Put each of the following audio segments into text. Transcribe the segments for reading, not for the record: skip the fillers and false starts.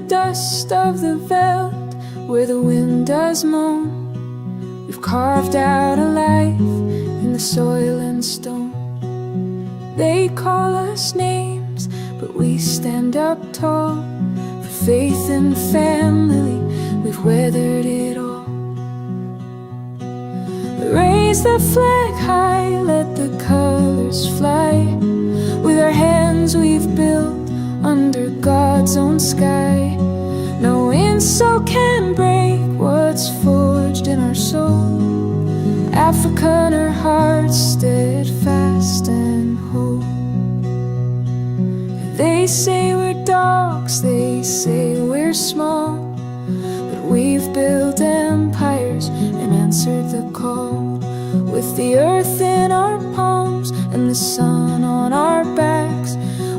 dust of the veldt where the wind does moan. We've carved out a life in the soil and stone. They call us names, but we stand up tall. For faith and family, we've weathered it all. Raise the flag high, let the colors fly. With our hands we've built under God's own sky. No insult can break what's forged in our soul. Africa in her heart, steadfast and whole. They say we're dogs, they say we're small, but we've built empires and answered the call. With the earth in our palms and the sun on our backs,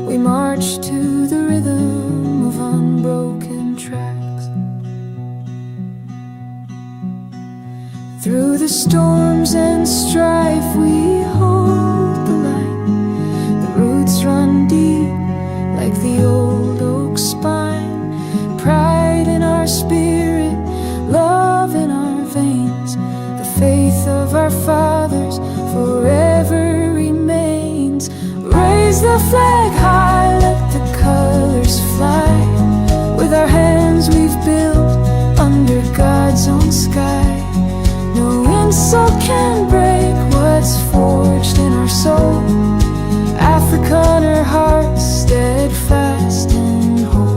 we march to the rhythm of unbroken tracks. Through the storms and strife we hold the line. The roots run deep like the old oak spine. Pride in our spirit, love in our veins. The faith of our fathers forever remains. Raise the flag high, let the colors fly. With our hands we've built under God's own sky. No insult can break what's forged in our soul. Africa in her heart, steadfast and whole.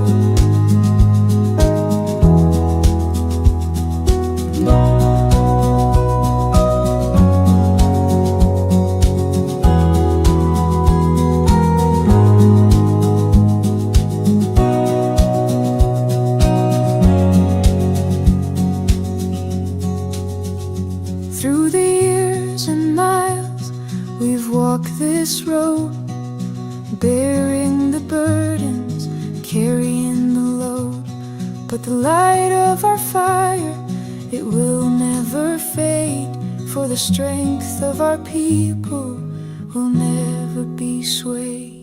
Through the years and miles we've walked this road, bearing the burdens, carrying the load. But the light of our fire, it will never fade. For the strength of our people will never be swayed.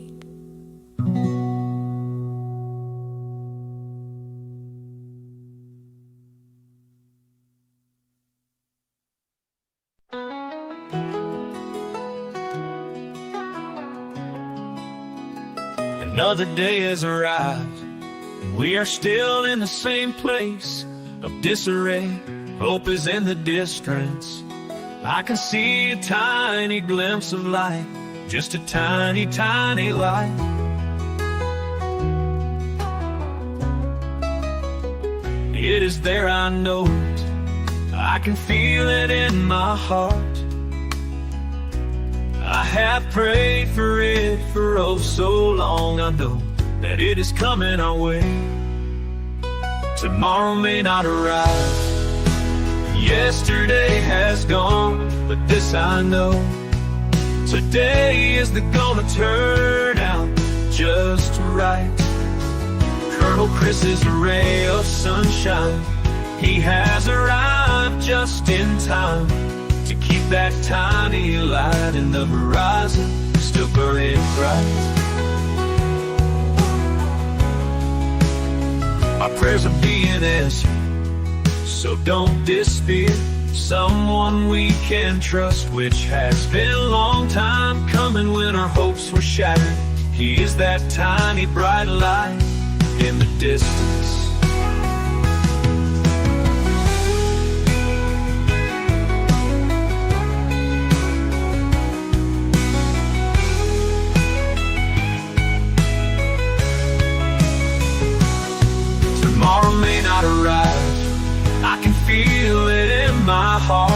Another day has arrived, and we are still in the same place of disarray. Hope is in the distance. I can see a tiny glimpse of light, just a tiny, tiny light. It is there, I know it. I can feel it in my heart. I have prayed for it for oh so long. I know that it is coming our way. Tomorrow may not arrive. Yesterday has gone, but this I know. Today is gonna turn out just right. Colonel Chris is a ray of sunshine. He has arrived just in time to keep that tiny light in the horizon still burning bright. My prayers are being answered, so don't despair. Someone we can trust, which has been a long time coming when our hopes were shattered. He is that tiny bright light in the distance. Tomorrow may not arrive. I can feel it in my heart.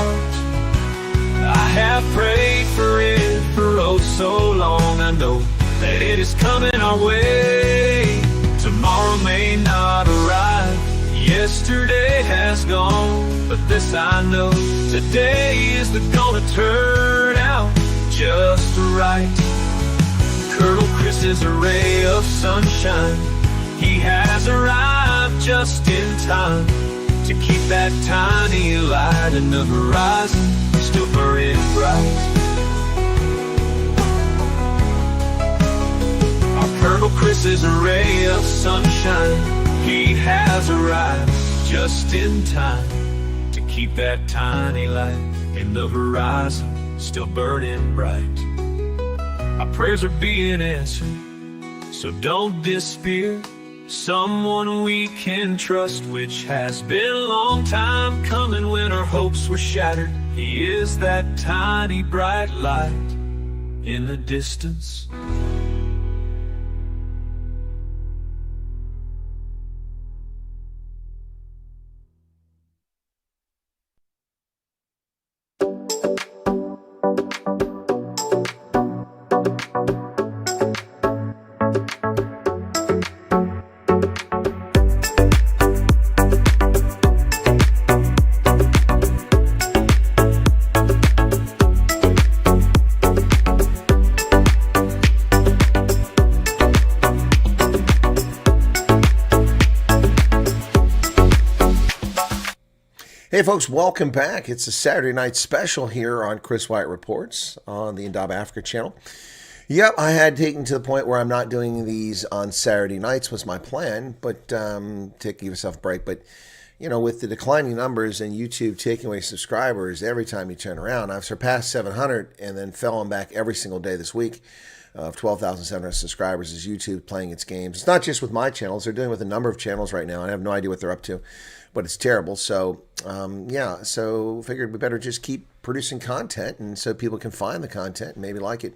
I have prayed for it for oh so long. I know that it is coming our way. Tomorrow may not arrive. Yesterday has gone, but this I know. Today is gonna turn out just right. Colonel Chris is a ray of sunshine. He has arrived just in time to keep that tiny light in the horizon still burning bright. Our Colonel Chris is a ray of sunshine. He has arrived just in time to keep that tiny light in the horizon still burning bright. Our prayers are being answered, so don't despair. Someone we can trust, which has been a long time coming when our hopes were shattered. He is that tiny bright light in the distance. Hey folks, welcome back. It's a Saturday night special here on Chris Wyatt Reports on the Idaho Africa channel. Yep, I had taken to the point where I'm not doing these on Saturday nights was my plan, but to give yourself a break. But, you know, with the declining numbers and YouTube taking away subscribers every time you turn around, I've surpassed 700 and then fallen back every single day this week of 12,700 subscribers as YouTube playing its games. It's not just with my channels. They're doing it with a number of channels right now. I have no idea what they're up to, but it's terrible. So, yeah, so figured we better just keep producing content and so people can find the content and maybe like it.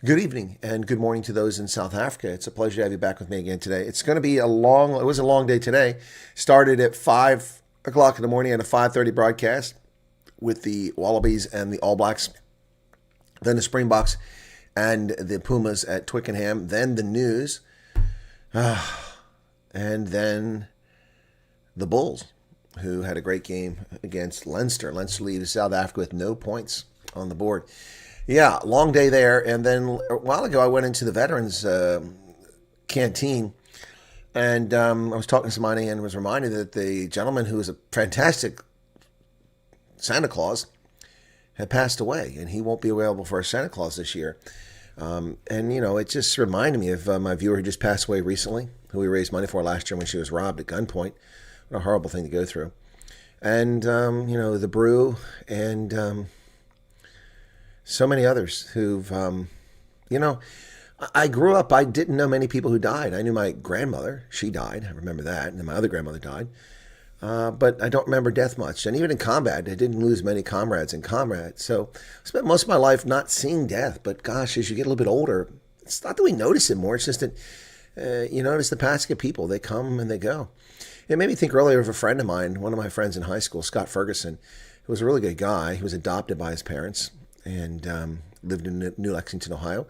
Good evening and good morning to those in South Africa. It's a pleasure to have you back with me again today. It's going to be it was a long day today. Started at 5 o'clock in the morning at a 5:30 broadcast with the Wallabies and the All Blacks, then the Springboks and the Pumas at Twickenham, then the news, and then the Bulls, who had a great game against Leinster. Leinster lead South Africa with no points on the board. Yeah, long day there. And then a while ago, I went into the Veterans canteen, and I was talking to somebody and was reminded that the gentleman who was a fantastic Santa Claus had passed away, and he won't be available for a Santa Claus this year. And, you know, it just reminded me of my viewer who just passed away recently, who we raised money for last year when she was robbed at gunpoint. What a horrible thing to go through. And, you know, the Brew and so many others who've, you know, I grew up, I didn't know many people who died. I knew my grandmother, she died, I remember that, and then my other grandmother died. But I don't remember death much. And even in combat, I didn't lose many comrades in combat. So I spent most of my life not seeing death. But gosh, as you get a little bit older, it's not that we notice it more. It's just that you notice the passing of people. They come and they go. It made me think earlier of a friend of mine, one of my friends in high school, Scott Ferguson, who was a really good guy. He was adopted by his parents and lived in New Lexington, Ohio,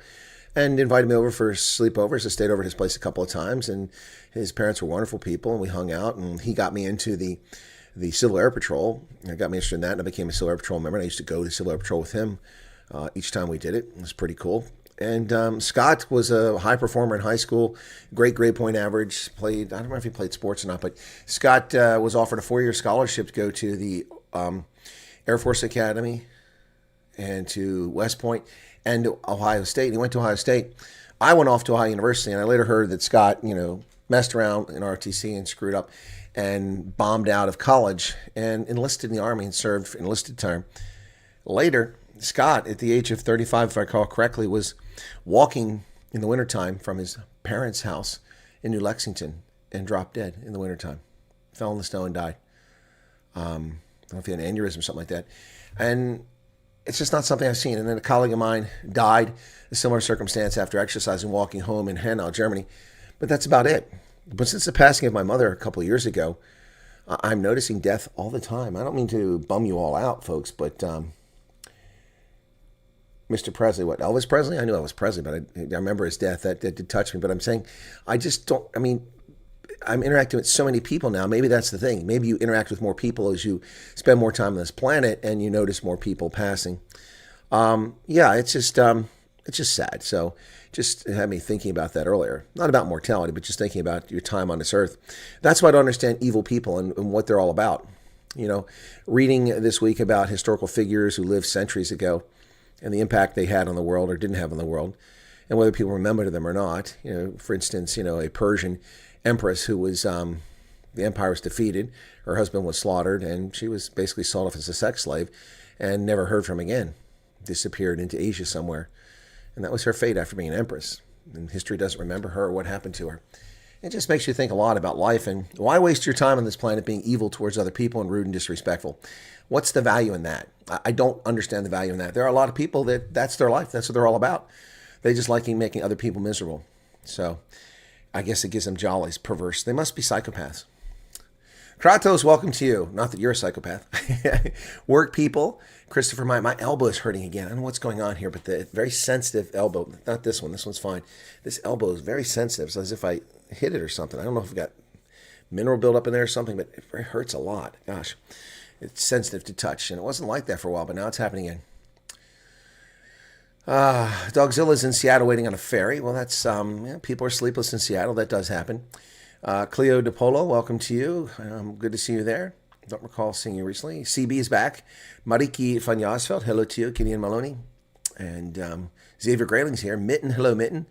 and invited me over for sleepovers. I stayed over at his place a couple of times, and his parents were wonderful people, and we hung out, and he got me into the Civil Air Patrol. I got me interested in that, and I became a Civil Air Patrol member, and I used to go to Civil Air Patrol with him each time we did it. It was pretty cool. And Scott was a high performer in high school, great grade point average, played, I don't know if he played sports or not, but Scott was offered a 4-year scholarship to go to the Air Force Academy and to West Point and to Ohio State. He went to Ohio State. I went off to Ohio University, and I later heard that Scott, you know, messed around in ROTC and screwed up and bombed out of college and enlisted in the Army and served enlisted time. Later, Scott, at the age of 35, if I recall correctly, was walking in the wintertime from his parents' house in New Lexington and dropped dead in the wintertime. Fell in the snow and died. I don't know if he had an aneurysm or something like that. And it's just not something I've seen. And then a colleague of mine died, a similar circumstance, after exercising, walking home in Hanau, Germany. But that's about it. But since the passing of my mother a couple of years ago, I'm noticing death all the time. I don't mean to bum you all out, folks, but Mr. Presley, what, Elvis Presley? I knew Elvis Presley, but I remember his death. That did touch me. But I'm saying, I just don't, I mean, I'm interacting with so many people now. Maybe that's the thing. Maybe you interact with more people as you spend more time on this planet and you notice more people passing. Yeah, it's just sad. So just had me thinking about that earlier. Not about mortality, but just thinking about your time on this earth. That's why I don't understand evil people and what they're all about. You know, reading this week about historical figures who lived centuries ago and the impact they had on the world or didn't have on the world, and whether people remember them or not. You know, for instance, you know, a Persian empress who was, the empire was defeated. Her husband was slaughtered, and she was basically sold off as a sex slave and never heard from again. Disappeared into Asia somewhere. And that was her fate after being an empress. And history doesn't remember her or what happened to her. It just makes you think a lot about life and why waste your time on this planet being evil towards other people and rude and disrespectful? What's the value in that? I don't understand the value in that. There are a lot of people that's their life. That's what they're all about. They just like making other people miserable. So I guess it gives them jollies, perverse. They must be psychopaths. Kratos, welcome to you. Not that you're a psychopath. Work people. Christopher, my elbow is hurting again. I don't know what's going on here, but the very sensitive elbow, not this one. This one's fine. This elbow is very sensitive. It's as if I hit it or something. I don't know if I've got mineral buildup in there or something, but it hurts a lot. Gosh, it's sensitive to touch, and it wasn't like that for a while, but now it's happening again. Dogzilla's in Seattle waiting on a ferry. Well, that's people are sleepless in Seattle. That does happen. Cleo DePolo, welcome to you. Good to see you there. Don't recall seeing you recently. CB is back. Mariki van Jasveld, hello to you. Gideon Maloney. And Xavier Grayling's here. Mitten, hello, Mitten.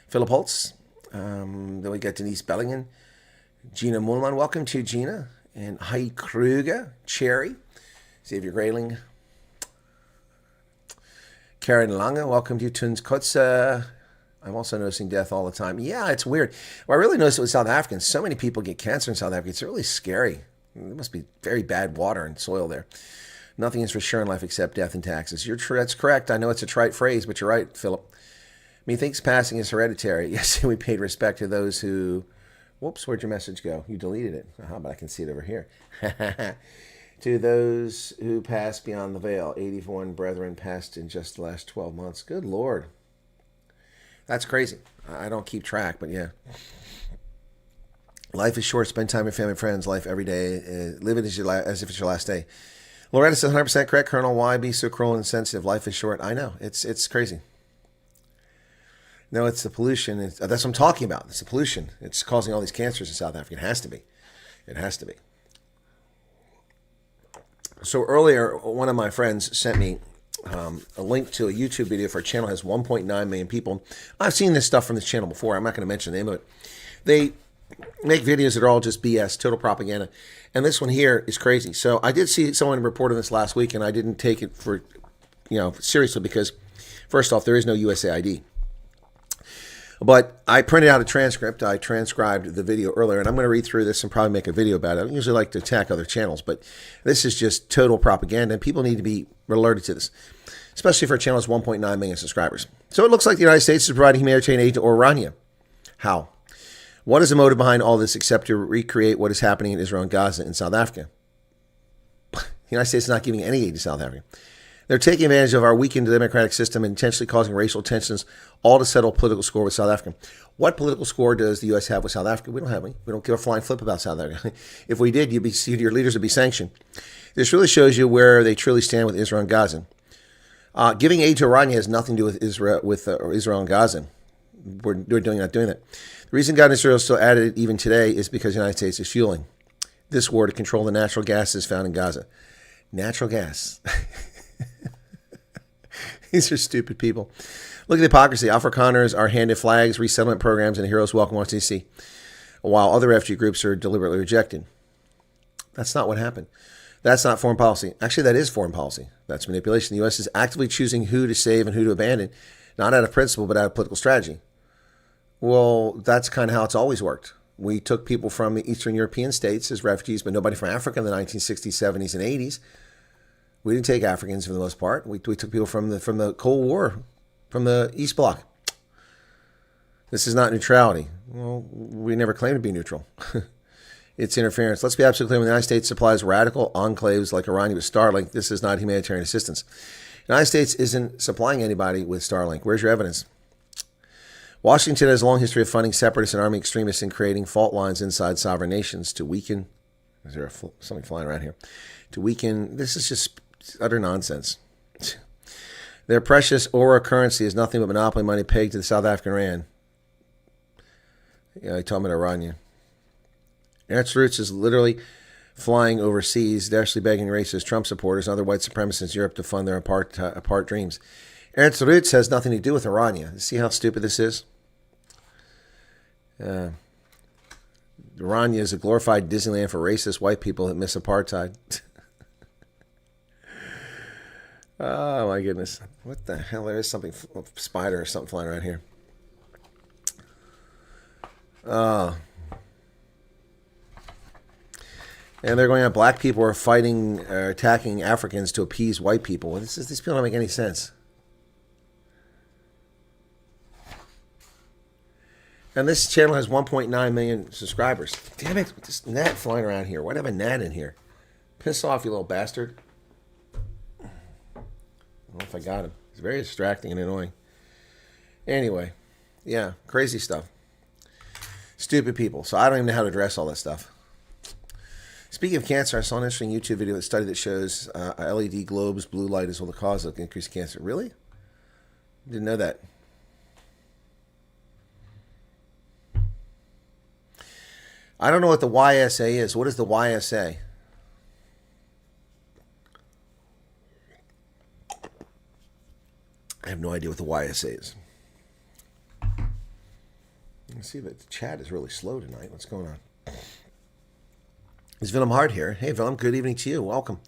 Philip Holtz. Then we got Denise Bellingham. Gina Mulman, welcome to you, Gina. And Heidi Kruger, Cherry. Xavier Grayling. Karen Lange, welcome to you, Tuns Kotze. I'm also noticing death all the time. Yeah, it's weird. Well, I really noticed it with South Africans. So many people get cancer in South Africa. It's really scary. There must be very bad water and soil there. Nothing is for sure in life except death and taxes. That's correct. I know it's a trite phrase, but you're right, Philip. Methinks passing is hereditary. Yes, we paid respect to those who... Whoops, where'd your message go? You deleted it. But I can see it over here. To those who passed beyond the veil. 81 brethren passed in just the last 12 months. Good Lord. That's crazy. I don't keep track, but yeah. Life is short. Spend time with family and friends. Life every day. Live it as if it's your last day. Loretta says 100% correct. Colonel, why be so cruel and insensitive? Life is short. I know. It's crazy. No, it's the pollution. That's what I'm talking about. It's the pollution. It's causing all these cancers in South Africa. It has to be. It has to be. So earlier, one of my friends sent me a link to a YouTube video for a channel that has 1.9 million people. I've seen this stuff from this channel before. I'm not going to mention the name of it. They make videos that are all just BS, total propaganda. And this one here is crazy. So I did see someone reporting this last week, and I didn't take it for, seriously because, first off, there is no USAID. But I printed out a transcript. I transcribed the video earlier, and I'm going to read through this and probably make a video about it. I don't usually like to attack other channels, but this is just total propaganda, and people need to be alerted to this, especially for a channel that's 1.9 million subscribers. So it looks like the United States is providing humanitarian aid to Orania. How? What is the motive behind all this except to recreate what is happening in Israel and Gaza and South Africa? The United States is not giving any aid to South Africa. They're taking advantage of our weakened democratic system and intentionally causing racial tensions, all to settle political score with South Africa. What political score does the U.S. have with South Africa? We don't have any. We don't give a flying flip about South Africa. If we did, your leaders would be sanctioned. This really shows you where they truly stand with Israel and Gaza. Giving aid to Irania has nothing to do with Israel and Gaza. We're not doing that. The reason God and Israel still at it even today is because the United States is fueling this war to control the natural gases found in Gaza. Natural gas. These are stupid people. Look at the hypocrisy. Afrikaners are handed flags, resettlement programs, and heroes welcome Washington, D.C., while other refugee groups are deliberately rejected. That's not what happened. That's not foreign policy. Actually, that is foreign policy. That's manipulation. The U.S. is actively choosing who to save and who to abandon, not out of principle, but out of political strategy. Well, that's kind of how it's always worked. We took people from the Eastern European states as refugees, but nobody from Africa in the 1960s, 70s, and 80s. We didn't take Africans for the most part. We took people from the Cold War, from the East Bloc. This is not neutrality. Well, we never claimed to be neutral. It's interference. Let's be absolutely clear. When the United States supplies radical enclaves like Irania with Starlink, this is not humanitarian assistance. The United States isn't supplying anybody with Starlink. Where's your evidence? Washington has a long history of funding separatists and army extremists and creating fault lines inside sovereign nations to weaken. Is there something flying around here? To weaken. This is just utter nonsense. Their precious aura currency is nothing but monopoly money pegged to the South African rand. Yeah, I told me to run you. Ernst Roots is literally flying overseas, dashly begging racist Trump supporters and other white supremacists in Europe to fund their apart dreams. Ernst Roots has nothing to do with Irania. See how stupid this is? Rania is a glorified Disneyland for racist white people that miss apartheid. Oh, my goodness. What the hell? There is something, a spider or something flying around here. And they're going on, black people are fighting, attacking Africans to appease white people. These people don't make any sense. And this channel has 1.9 million subscribers. Damn it, with this gnat flying around here. Why do I have a gnat in here? Piss off, you little bastard. I don't know if I got him. It's very distracting and annoying. Anyway, yeah, crazy stuff. Stupid people. So I don't even know how to address all that stuff. Speaking of cancer, I saw an interesting YouTube video, a study that shows LED globes, blue light is one of the cause of increased cancer. Really? Didn't know that. I don't know what the YSA is. What is the YSA? I have no idea what the YSA is. Let's see, but the chat is really slow tonight. What's going on? Is Willem Hart here? Hey, Willem, good evening to you. Welcome.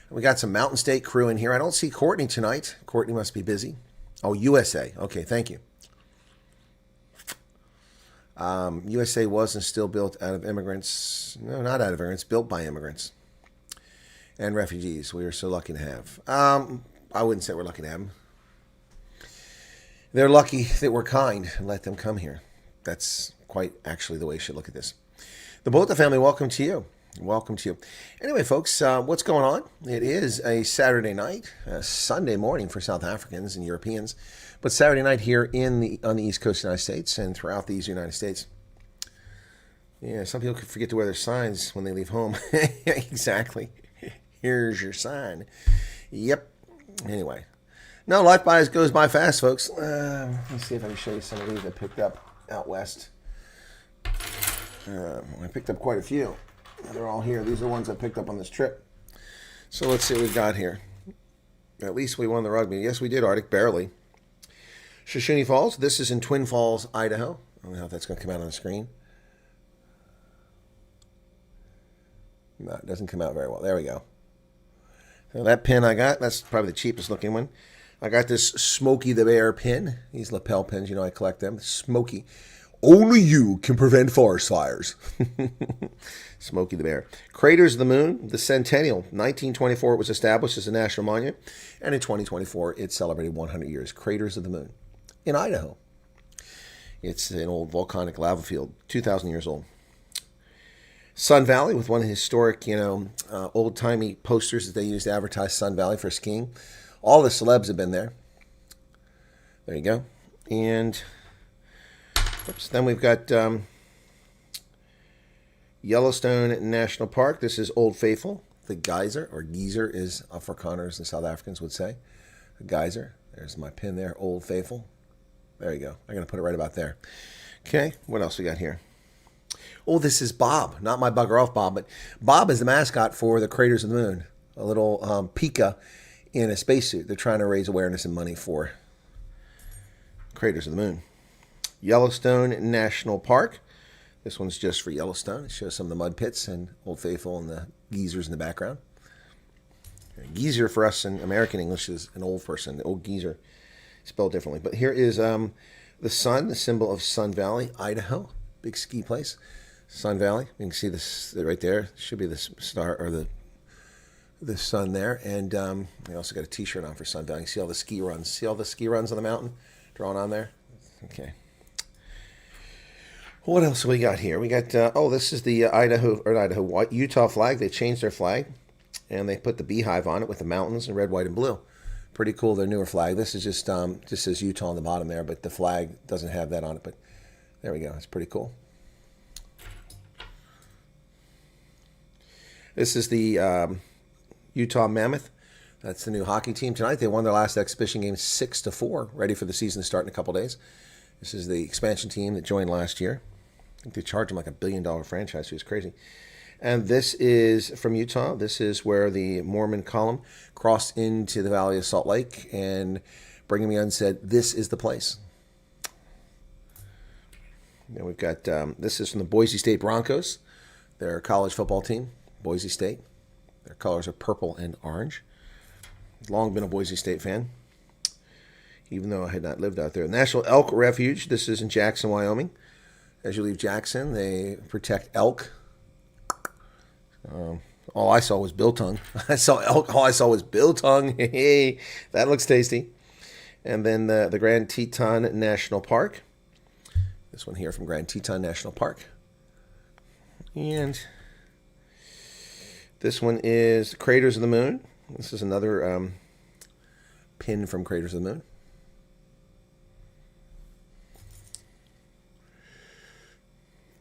We got some Mountain State crew in here. I don't see Courtney tonight. Courtney must be busy. Oh, USA. Okay, thank you. USA was and still built out of immigrants. No, not out of immigrants. Built by immigrants and refugees. We are so lucky to have. I wouldn't say we're lucky to have them. They're lucky that we're kind and let them come here. That's quite actually the way you should look at this. The Bota family, welcome to you. Welcome to you. Anyway, folks, what's going on? It is a Saturday night, a Sunday morning for South Africans and Europeans, but Saturday night here on the East Coast of the United States and throughout the Eastern United States. Yeah, some people could forget to wear their signs when they leave home. Exactly. Here's your sign. Yep. Anyway. No, life goes by fast, folks. Let me see if I can show you some of these I picked up out west. I picked up quite a few. They're all here. These are the ones I picked up on this trip. So let's see what we've got here. At least we won the rugby. Yes, we did, Arctic, barely. Shoshone Falls. This is in Twin Falls, Idaho. I don't know if that's going to come out on the screen. No, it doesn't come out very well. There we go. So that pin I got, that's probably the cheapest looking one. I got this Smokey the Bear pin. These lapel pins, you know, I collect them. Smokey. Only you can prevent forest fires. Smokey the Bear. Craters of the Moon, the Centennial. 1924 it was established as a national monument. And in 2024 it celebrated 100 years. Craters of the Moon. In Idaho. It's an old volcanic lava field. 2,000 years old. Sun Valley with one of the historic, old-timey posters that they used to advertise Sun Valley for skiing. All the celebs have been there. There you go. And oops, then we've got Yellowstone National Park. This is Old Faithful. The geyser, or geyser, is Afrikaners and South Africans would say. A geyser. There's my pin there, Old Faithful. There you go. I'm going to put it right about there. Okay, what else we got here? Oh, this is Bob. Not my bugger off Bob, but Bob is the mascot for the Craters of the Moon. A little Pika in a spacesuit. They're trying to raise awareness and money for Craters of the Moon. Yellowstone National Park. This one's just for Yellowstone. It shows some of the mud pits and Old Faithful and the geezers in the background. Geezer for us in American English is an old person. The old geezer, spelled differently. But here is the sun, the symbol of Sun Valley, Idaho. Big ski place. Sun Valley. You can see this right there. Should be the star or the sun there. And I also got a T-shirt on for Sun Valley. You see all the ski runs. See all the ski runs on the mountain drawn on there? Okay. What else we got here? We got, this is the Utah flag. They changed their flag, and they put the beehive on it with the mountains in red, white, and blue. Pretty cool, their newer flag. This is just says Utah on the bottom there, but the flag doesn't have that on it. But there we go. It's pretty cool. This is the Utah Mammoth. That's the new hockey team tonight. They won their last exhibition game 6-4, ready for the season to start in a couple days. This is the expansion team that joined last year. I think they charged them like $1 billion franchise fee. It's crazy. And this is from Utah. This is where the Mormon column crossed into the Valley of Salt Lake, and Brigham Young said, "This is the place." Then we've got, this is from the Boise State Broncos, their college football team, Boise State. Their colors are purple and orange. Long been a Boise State fan, even though I had not lived out there. National Elk Refuge. This is in Jackson, Wyoming. As you leave Jackson, they protect elk. All I saw was biltong. I saw elk. All I saw was biltong. Hey, that looks tasty. And then the Grand Teton National Park. This one here from Grand Teton National Park. And this one is Craters of the Moon. This is another pin from Craters of the Moon.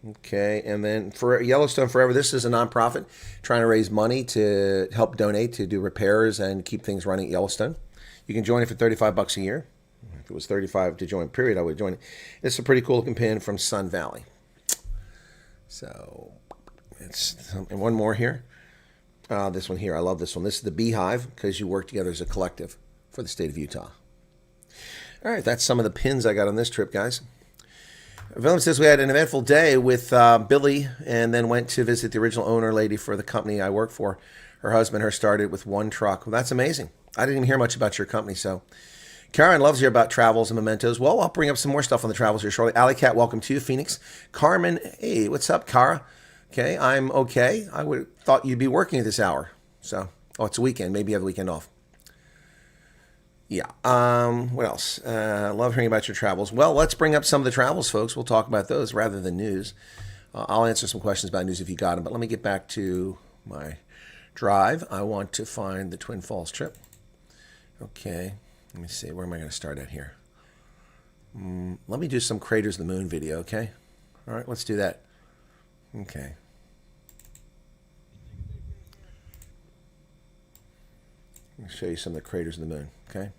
Okay, and then for Yellowstone Forever, this is a nonprofit trying to raise money to help donate to do repairs and keep things running at Yellowstone. You can join it for $35 a year. If it was $35 to join, period, I would join it. It's a pretty cool looking pin from Sun Valley. So, and one more here. This one here, I love this one. This is the Beehive, because you work together as a collective for the state of Utah. All right, that's some of the pins I got on this trip, guys. Willem says we had an eventful day with Billy, and then went to visit the original owner lady for the company I work for. Her husband, her started with one truck. Well, that's amazing. I didn't even hear much about your company, so. Karen loves to hear about travels and mementos. Well, I'll bring up some more stuff on the travels here shortly. Alley Cat, welcome to Phoenix. Carmen, hey, what's up, Cara? Okay, I'm okay. I would have thought you'd be working at this hour. So, oh, it's a weekend. Maybe you have the weekend off. Yeah. What else? Love hearing about your travels. Well, let's bring up some of the travels, folks. We'll talk about those rather than news. I'll answer some questions about news if you got them. But let me get back to my drive. I want to find the Twin Falls trip. Okay. Let me see. Where am I going to start at here? Let me do some Craters of the Moon video, okay? All right, let's do that. Okay. Let me show you some of the Craters of the Moon, okay?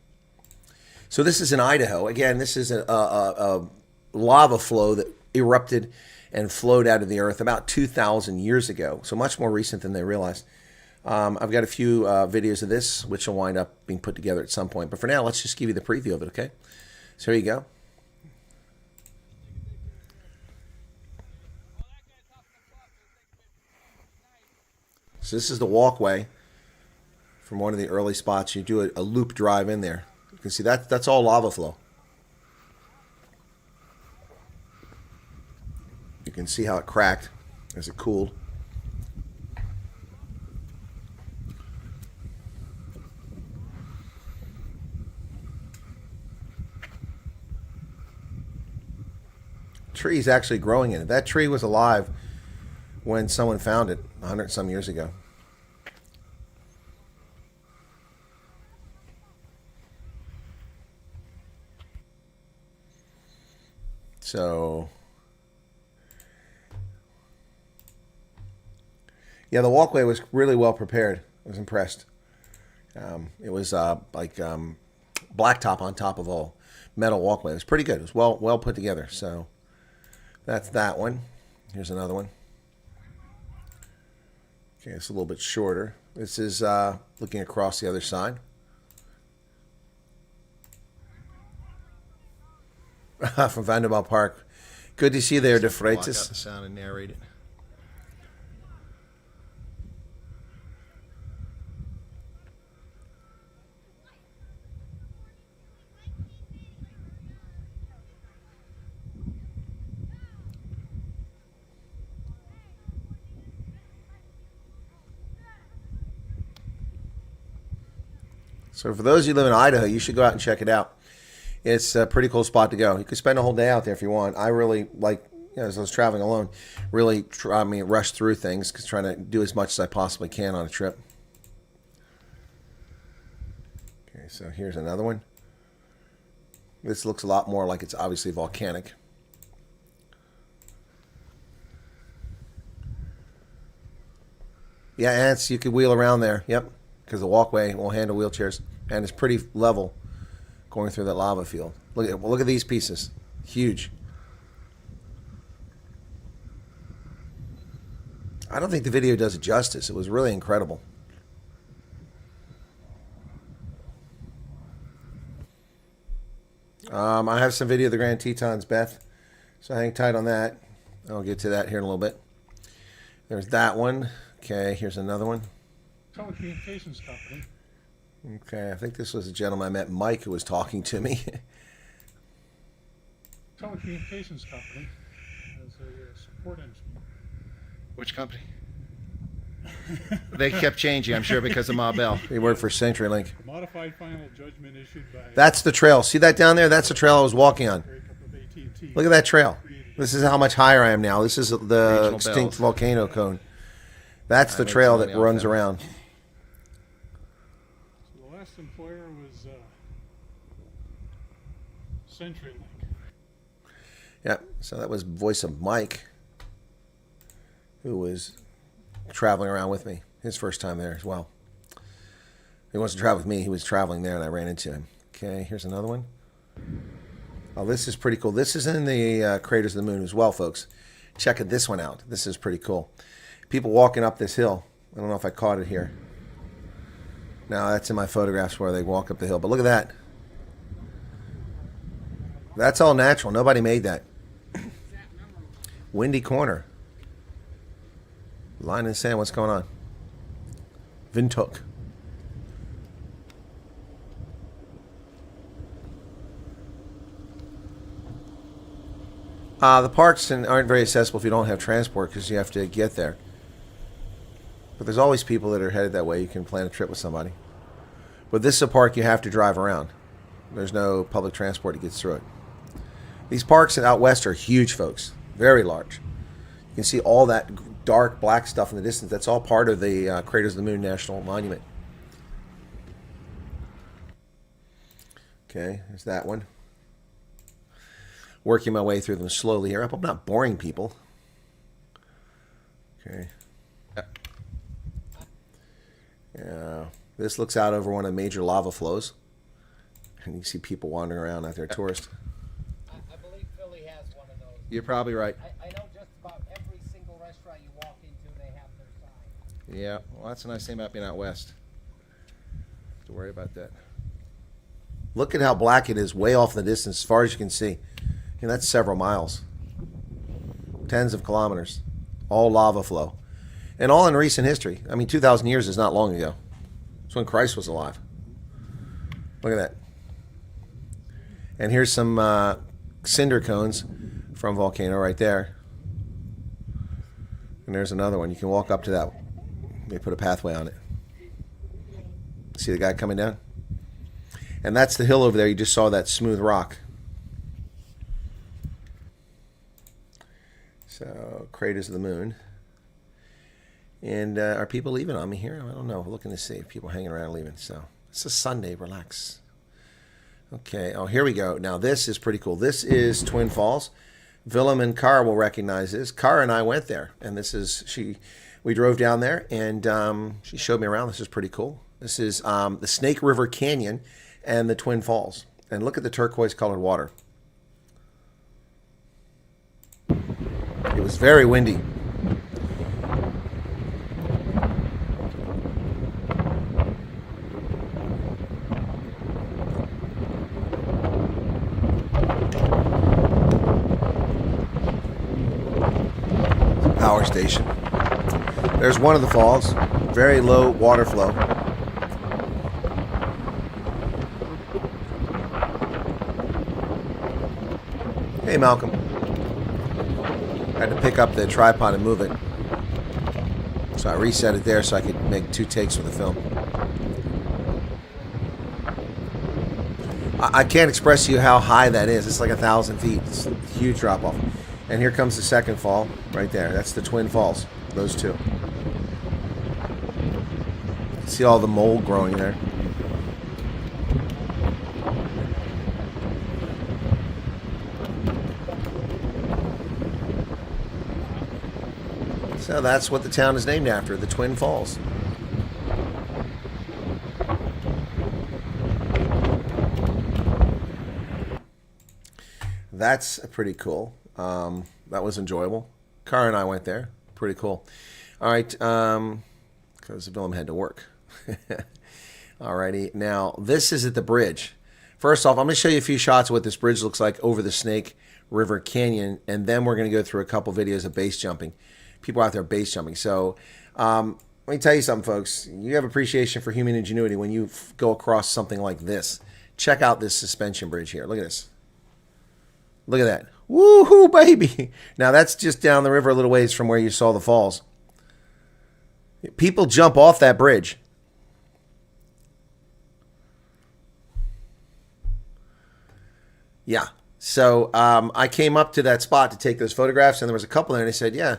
So this is in Idaho. Again, this is a lava flow that erupted and flowed out of the earth about 2,000 years ago, so much more recent than they realized. I've got a few videos of this, which will wind up being put together at some point. But for now, let's just give you the preview of it, okay? So here you go. So this is the walkway from one of the early spots. You do a loop drive in there. You can see that's all lava flow. You can see how it cracked as it cooled. Tree's actually growing in it. That tree was alive when someone found it 100 some years ago. So, yeah, the walkway was really well prepared. I was impressed. It was like blacktop on top of a metal walkway. It was pretty good. It was well put together. So that's that one. Here's another one. Okay, it's a little bit shorter. This is looking across the other side. From Vanderbilt Park. Good to see you there, De Freitas. Block out the sound and narrate it. So for those of you who live in Idaho, you should go out and check it out. It's a pretty cool spot to go. You could spend a whole day out there if you want. I really like, as I was traveling alone, really rush through things, because trying to do as much as I possibly can on a trip. Okay, so here's another one. This looks a lot more like it's obviously volcanic. Yeah, ants, you could wheel around there. Yep, because the walkway won't handle wheelchairs, and it's pretty level going through that lava field. Look at these pieces, huge. I don't think the video does it justice. It was really incredible. I have some video of the Grand Tetons, Beth. So hang tight on that. I'll get to that here in a little bit. There's that one. Okay, here's another one. Telecommunications company. Okay, I think this was a gentleman I met, Mike, who was talking to me. Telecommunications company as a support engineer. Which company? They kept changing, I'm sure, because of Ma Bell. He worked for CenturyLink. Modified final judgment issued by That's the trail. See that down there? That's the trail I was walking on. breakup of AT&T. Look at that trail. This is how much higher I am now. This is the Regional extinct bells. volcano cone. That's the I know trail that Colonial runs family. around. So the last employer was CenturyLink. Yeah, so that was voice of Mike, who was traveling around with me. His first time there as well. He wants to travel with me. He was traveling there, and I ran into him. Okay, here's another one. Oh, this is pretty cool. This is in the Craters of the Moon as well, folks. Check this one out. This is pretty cool. People walking up this hill. I don't know if I caught it here. No, that's in my photographs where they walk up the hill. But look at that. That's all natural. Nobody made that. Windy Corner. Line in the sand. What's going on? Vintook. The parks aren't very accessible if you don't have transport because you have to get there. But there's always people that are headed that way. You can plan a trip with somebody. But this is a park you have to drive around. There's no public transport that gets through it. These parks out west are huge, folks. Very large. You can see all that dark black stuff in the distance. That's all part of the Craters of the Moon National Monument. Okay, there's that one. Working my way through them slowly here. I hope I'm not boring people. Okay. Yeah. This looks out over one of the major lava flows. And you see people wandering around out there, tourists. I believe Philly has one of those. You're probably right. I know just about every single restaurant you walk into, they have their sign. Yeah, well, that's a nice thing about being out west. Don't have to worry about that. Look at how black it is way off in the distance as far as you can see. And that's several miles. Tens of kilometers. All lava flow. And all in recent history. I mean, 2,000 years is not long ago. It's when Christ was alive. Look at that. And here's some cinder cones from volcano right there. And there's another one. You can walk up to that. They put a pathway on it. See the guy coming down? And that's the hill over there. You just saw that smooth rock. So, Craters of the Moon. And are people leaving on me here? I don't know. We're looking to see if people hanging around leaving. So, it's a Sunday. Relax. Okay. Oh, here we go. Now, this is pretty cool. This is Twin Falls. Willem and Cara will recognize this. Cara and I went there. And this is, we drove down there. And she showed me around. This is pretty cool. This is the Snake River Canyon and the Twin Falls. And look at the turquoise colored water. It was very windy. Power station. There's one of the falls. Very low water flow. Hey, Malcolm. I had to pick up the tripod and move it. So I reset it there so I could make 2 takes for the film. I can't express to you how high that is. It's like 1,000 feet. It's a huge drop off. And here comes the second fall right there. That's the Twin Falls. Those two. See all the mold growing there. So that's what the town is named after, the Twin Falls. That's pretty cool. That was enjoyable. Cara and I went there. Pretty cool. All right, because Willem had to work. Alrighty. Now, this is at the bridge First off, I'm going to show you a few shots of what this bridge looks like over the Snake River Canyon, and then we're going to go through a couple videos of base jumping. People out there base jumping. So let me tell you something, folks. You have appreciation for human ingenuity when you go across something like this. Check out this suspension bridge here. Look at this. Look at that. Woohoo, baby. Now, that's just down the river a little ways from where you saw the falls. People jump off that bridge. Yeah. So I came up to that spot to take those photographs, and there was a couple there, and they said, yeah.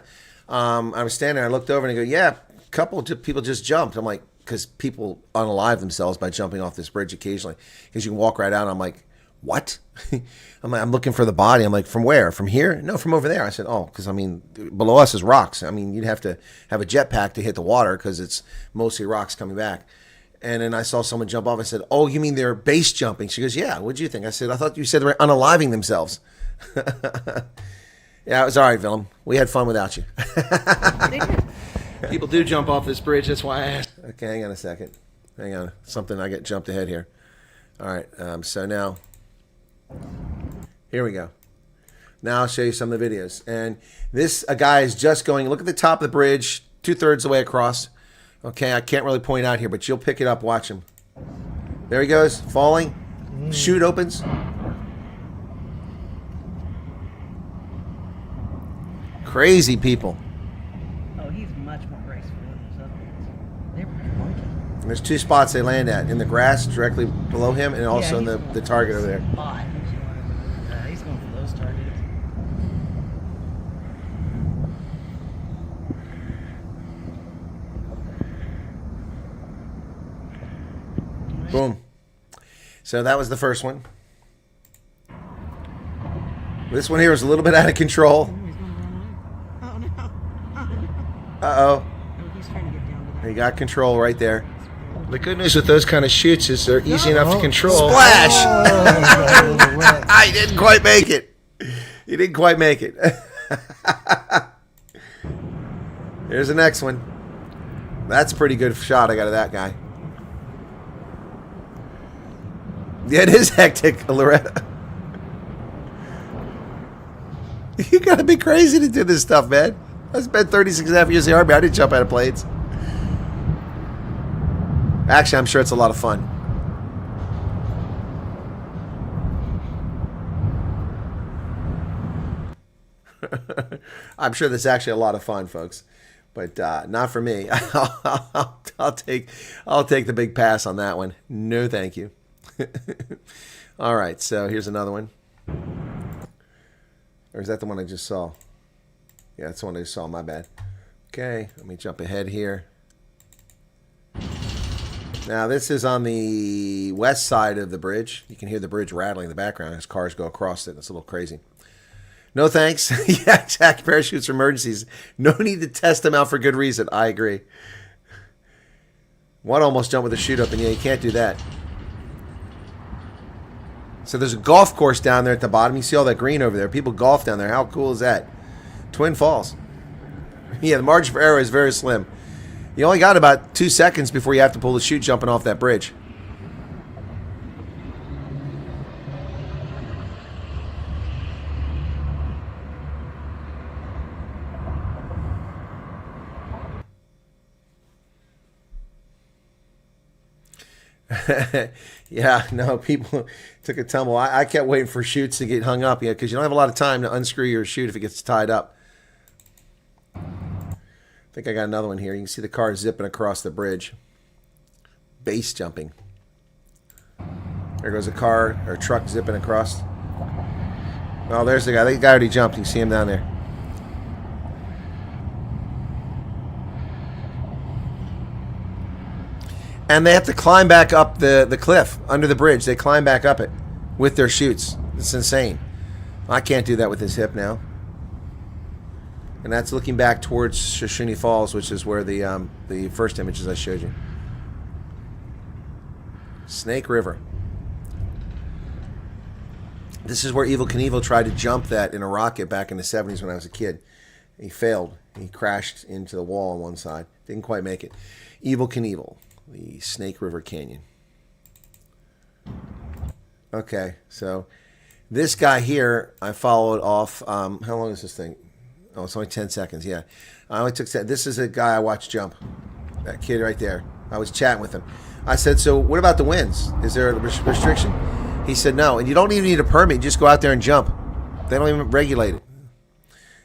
I was standing there, I looked over, and I go, yeah, a couple people just jumped. I'm like, because people unalive themselves by jumping off this bridge occasionally, because you can walk right out. I'm like, what? I'm like, I'm looking for the body. I'm like, from where? From here? No, from over there. I said, oh, because, I mean, below us is rocks. I mean, you'd have to have a jetpack to hit the water because it's mostly rocks coming back. And then I saw someone jump off. I said, oh, you mean they're base jumping? She goes, yeah, what'd you think? I said, I thought you said they were unaliving themselves. Yeah, it was all right, Willem. We had fun without you. People do jump off this bridge. That's why I asked. Okay, hang on a second. Hang on. Something, I get jumped ahead here. All right, so now, here we go. Now I'll show you some of the videos. And this, a guy is just going, look at the top of the bridge, 2/3 the way across. Okay, I can't really point out here, but you'll pick it up. Watch him. There he goes, falling. Chute opens. Crazy people. Oh, he's much more graceful than those other ones. They were monkey. And there's two spots they land at, in the grass directly below him, and also in the target over there. Spot. He's going for those targets. Boom. So that was the first one. This one here was a little bit out of control. Oh, no. Uh-oh. He's trying to get down to that. He got control right there. The good news with those kind of shoots is they're easy enough to control. Splash! I didn't quite make it. He didn't quite make it. Here's the next one. That's a pretty good shot I got of that guy. Yeah, it is hectic, Loretta. You gotta be crazy to do this stuff, man. I spent 36.5 years in the Army. I didn't jump out of planes. Actually, I'm sure it's a lot of fun. I'm sure that's actually a lot of fun, folks. But not for me. I'll take the big pass on that one. No, thank you. All right, so here's another one. Or is that the one I just saw? Yeah, that's the one I just saw. My bad. Okay, let me jump ahead here. Now, this is on the west side of the bridge. You can hear the bridge rattling in the background as cars go across it. It's a little crazy. No thanks. Yeah, exact parachutes for emergencies. No need to test them out for good reason. I agree. One almost jumped with a chute up, and yeah, you can't do that. So there's a golf course down there at the bottom. You see all that green over there. People golf down there. How cool is that? Twin Falls. Yeah, the margin for error is very slim. You only got about 2 seconds before you have to pull the chute jumping off that bridge. Yeah, no, people took a tumble. I kept waiting for chutes to get hung up, yeah, because you don't have a lot of time to unscrew your chute if it gets tied up. I think I got another one here. You can see the car zipping across the bridge. Base jumping. There goes a car or a truck zipping across. Oh, there's the guy. The guy already jumped. You can see him down there. And they have to climb back up the cliff under the bridge. They climb back up it with their chutes. It's insane. I can't do that with this hip now. And that's looking back towards Shoshone Falls, which is where the first images I showed you. Snake River. This is where Evel Knievel tried to jump that in a rocket back in the 70s when I was a kid. He failed. He crashed into the wall on one side. Didn't quite make it. Evel Knievel. The Snake River Canyon. Okay, so this guy here, I followed off. How long is this thing? Oh, it's only 10 seconds. Yeah, I only took. This is a guy I watched jump. That kid right there. I was chatting with him. I said, "So what about the winds? Is there a restriction?" He said, "No, and you don't even need a permit. You just go out there and jump. They don't even regulate it."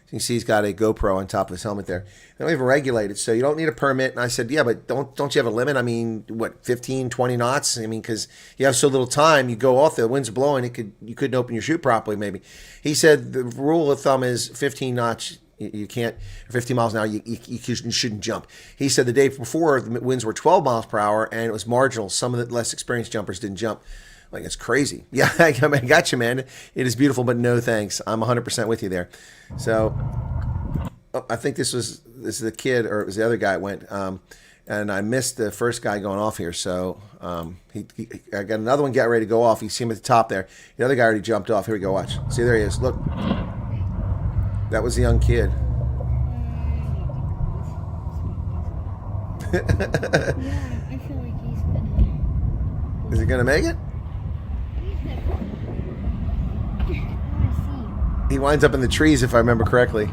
You can see he's got a GoPro on top of his helmet there. They don't even regulate it, so you don't need a permit. And I said, yeah, but don't you have a limit? I mean, what, 15, 20 knots? I mean, because you have so little time, you go off, the wind's blowing, you couldn't open your chute properly maybe. He said the rule of thumb is 15 knots. You can't, 15 miles an hour, you shouldn't jump. He said the day before, the winds were 12 miles per hour, and it was marginal. Some of the less experienced jumpers didn't jump. Like, it's crazy. Yeah, I got you, man. It is beautiful, but no thanks. I'm 100% with you there. So, I think this is the kid, or it was the other guy that went, and I missed the first guy going off here. So, I got another one getting ready to go off. You see him at the top there. The other guy already jumped off. Here we go, watch. See, there he is. Look. That was the young kid. Yeah, I feel like he's gonna... Is he going to make it? He winds up in the trees, if I remember correctly.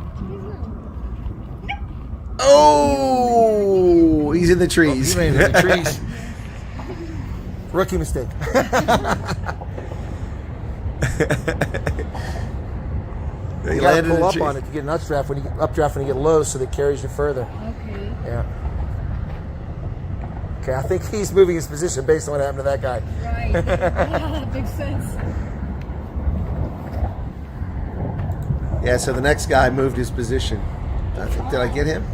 Oh, he's in the trees. Oh, he landed in the trees. Rookie mistake. You got to pull up on it to get an updraft when you get low, so that carries you further. Okay. Yeah. Okay, I think he's moving his position based on what happened to that guy. Right. Yeah, that makes sense. Yeah, so the next guy moved his position. I think, did I get him?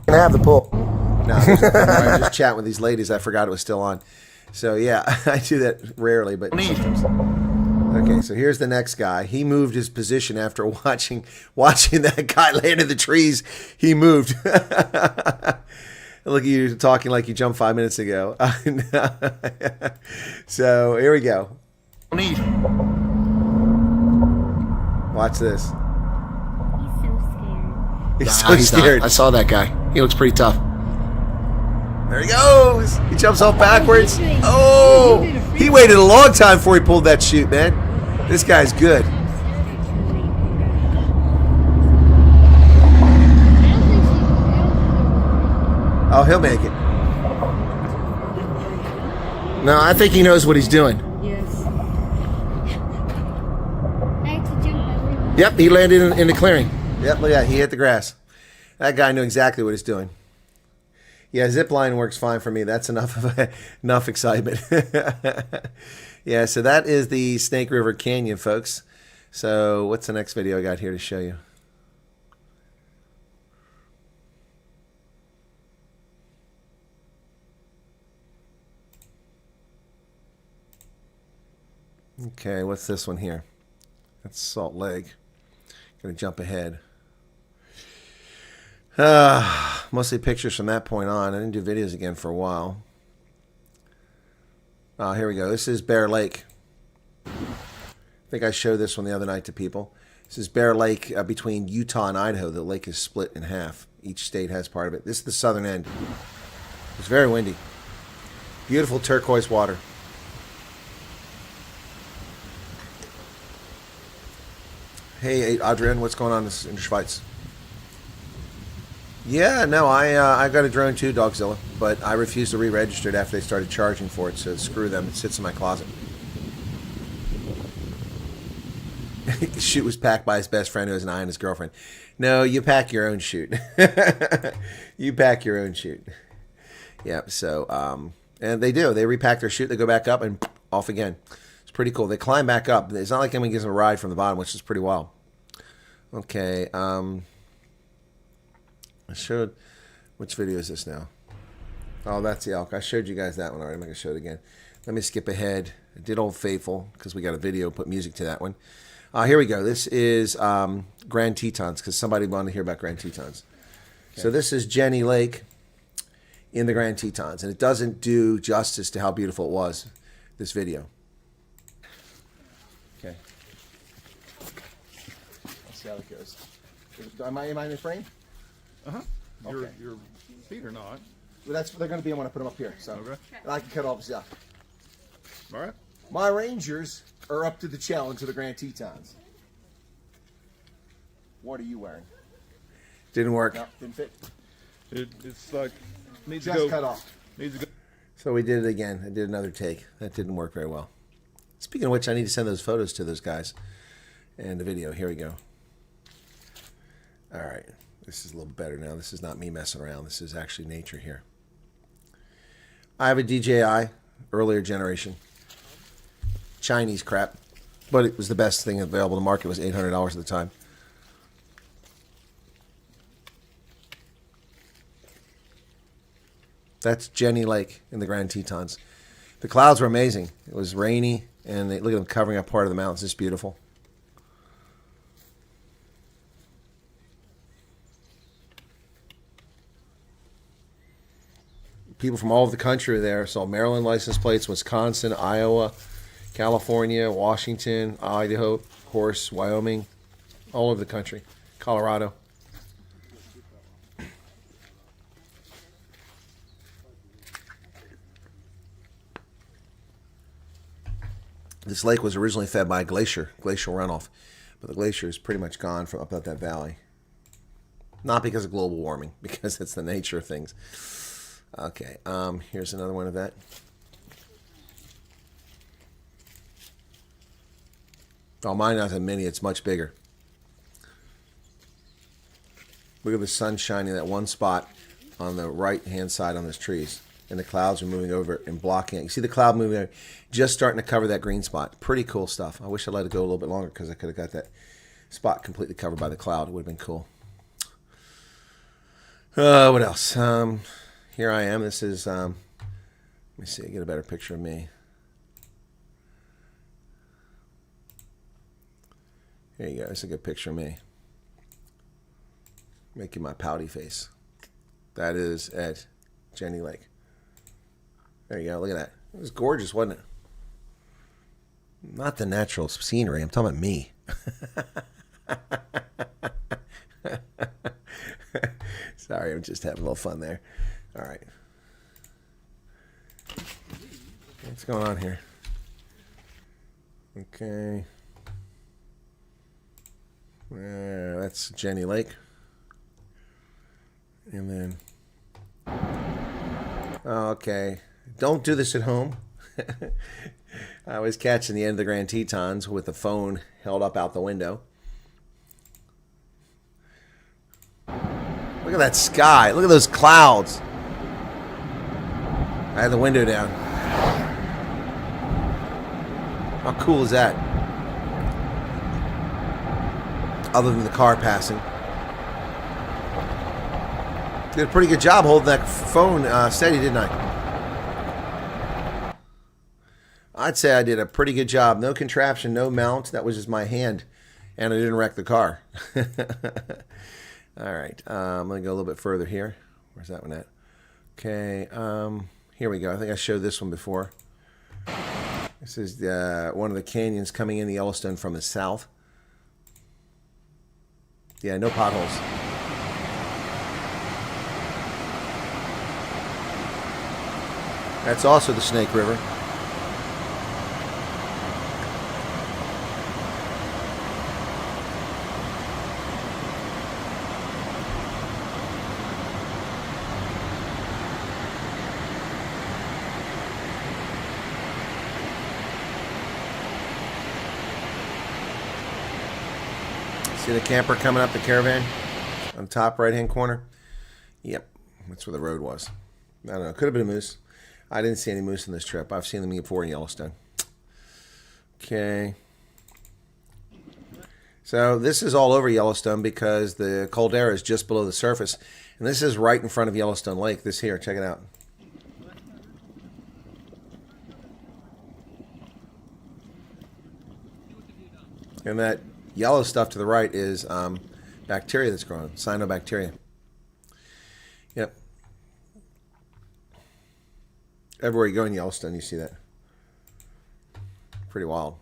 Gonna have the pull. No, I was just chatting with these ladies. I forgot it was still on. So yeah, I do that rarely, but sometimes. Okay, so here's the next guy. He moved his position after watching that guy land in the trees. He moved. Look at you talking like you jumped 5 minutes ago. So here we go. Watch this. He's so scared. He's so scared. I saw that guy. He looks pretty tough. There he goes. He jumps off backwards. Oh, he waited a long time before he pulled that chute, man. This guy's good. Oh, he'll make it. No, I think he knows what he's doing. Yes. I had to jump over. Yep, he landed in the clearing. Yep, look at that. He hit the grass. That guy knew exactly what he's doing. Yeah, zip line works fine for me. That's enough excitement. Yeah, so that is the Snake River Canyon, folks. So what's the next video I got here to show you? Okay, what's this one here? That's Salt Lake. Gonna jump ahead. Mostly pictures from that point on. I didn't do videos again for a while. Oh, here we go. This is Bear Lake. I think I showed this one the other night to people. This is Bear Lake between Utah and Idaho. The lake is split in half. Each state has part of it. This is the southern end. It's very windy. Beautiful turquoise water. Hey, Adrian, what's going on in Schweiz? Yeah, no, I got a drone too, Dogzilla, but I refused to re-register it after they started charging for it, so screw them. It sits in my closet. The chute was packed by his best friend who has an eye on his girlfriend. No, you pack your own chute. You pack your own chute. Yep, so, and they do. They repack their chute, they go back up, and off again. It's pretty cool. They climb back up. It's not like anyone gives them a ride from the bottom, which is pretty wild. Okay, I showed, which video is this now? Oh, that's the elk. I showed you guys that one already. I'm going to show it again. Let me skip ahead. I did Old Faithful because we got a video, put music to that one. Here we go. This is Grand Tetons because somebody wanted to hear about Grand Tetons. Okay. So this is Jenny Lake in the Grand Tetons, and it doesn't do justice to how beautiful it was, this video. Okay. Let's see how it goes. Am I in the frame? Uh-huh. Okay. Your feet are not. Well, they're going to be when I put them up here. So Okay. I can cut all this stuff. All right. My Rangers are up to the challenge of the Grand Tetons. What are you wearing? Didn't work. No, didn't fit. It's like needs Just to go. cut off. Needs to go. So we did it again. I did another take. That didn't work very well. Speaking of which, I need to send those photos to those guys. And the video. Here we go. All right. This is a little better now. This is not me messing around. This is actually nature here. I have a DJI, earlier generation. Chinese crap. But it was the best thing available in the market. It was $800 at the time. That's Jenny Lake in the Grand Tetons. The clouds were amazing. It was rainy, and look at them covering up part of the mountains. It's beautiful. People from all over the country were there. Saw Maryland license plates, Wisconsin, Iowa, California, Washington, Idaho, of course, Wyoming, all over the country, Colorado. This lake was originally fed by a glacial runoff, but the glacier is pretty much gone from up that valley. Not because of global warming, because it's the nature of things. Okay, here's another one of that. Oh, mine not a mini, it's much bigger. Look at the sun shining that one spot on the right-hand side on those trees. And the clouds are moving over and blocking it. You see the cloud moving over, just starting to cover that green spot. Pretty cool stuff. I wish I let it go a little bit longer because I could have got that spot completely covered by the cloud. It would have been cool. What else? Here I am. This is, let me see, get a better picture of me. Here you go. That's a good picture of me. Making my pouty face. That is at Jenny Lake. There you go. Look at that. It was gorgeous, wasn't it? Not the natural scenery. I'm talking about me. Sorry, I'm just having a little fun there. All right. What's going on here? Okay. That's Jenny Lake. And then... Okay. Don't do this at home. I was catching the end of the Grand Tetons with the phone held up out the window. Look at that sky. Look at those clouds. I had the window down. How cool is that? Other than the car passing. Did a pretty good job holding that phone steady, didn't I? I'd say I did a pretty good job. No contraption, no mount. That was just my hand. And I didn't wreck the car. All right. I'm going to go a little bit further here. Where's that one at? Okay. Here we go. I think I showed this one before. This is one of the canyons coming in the Yellowstone from the south. Yeah, no potholes. That's also the Snake River. See the camper coming up the caravan on the top right-hand corner? Yep, that's where the road was. I don't know. Could have been a moose. I didn't see any moose on this trip. I've seen them before in Yellowstone. Okay. So this is all over Yellowstone because the caldera is just below the surface. And this is right in front of Yellowstone Lake. This here, check it out. And that yellow stuff to the right is bacteria that's growing, cyanobacteria. Yep. Everywhere you go in Yellowstone, you see that. Pretty wild.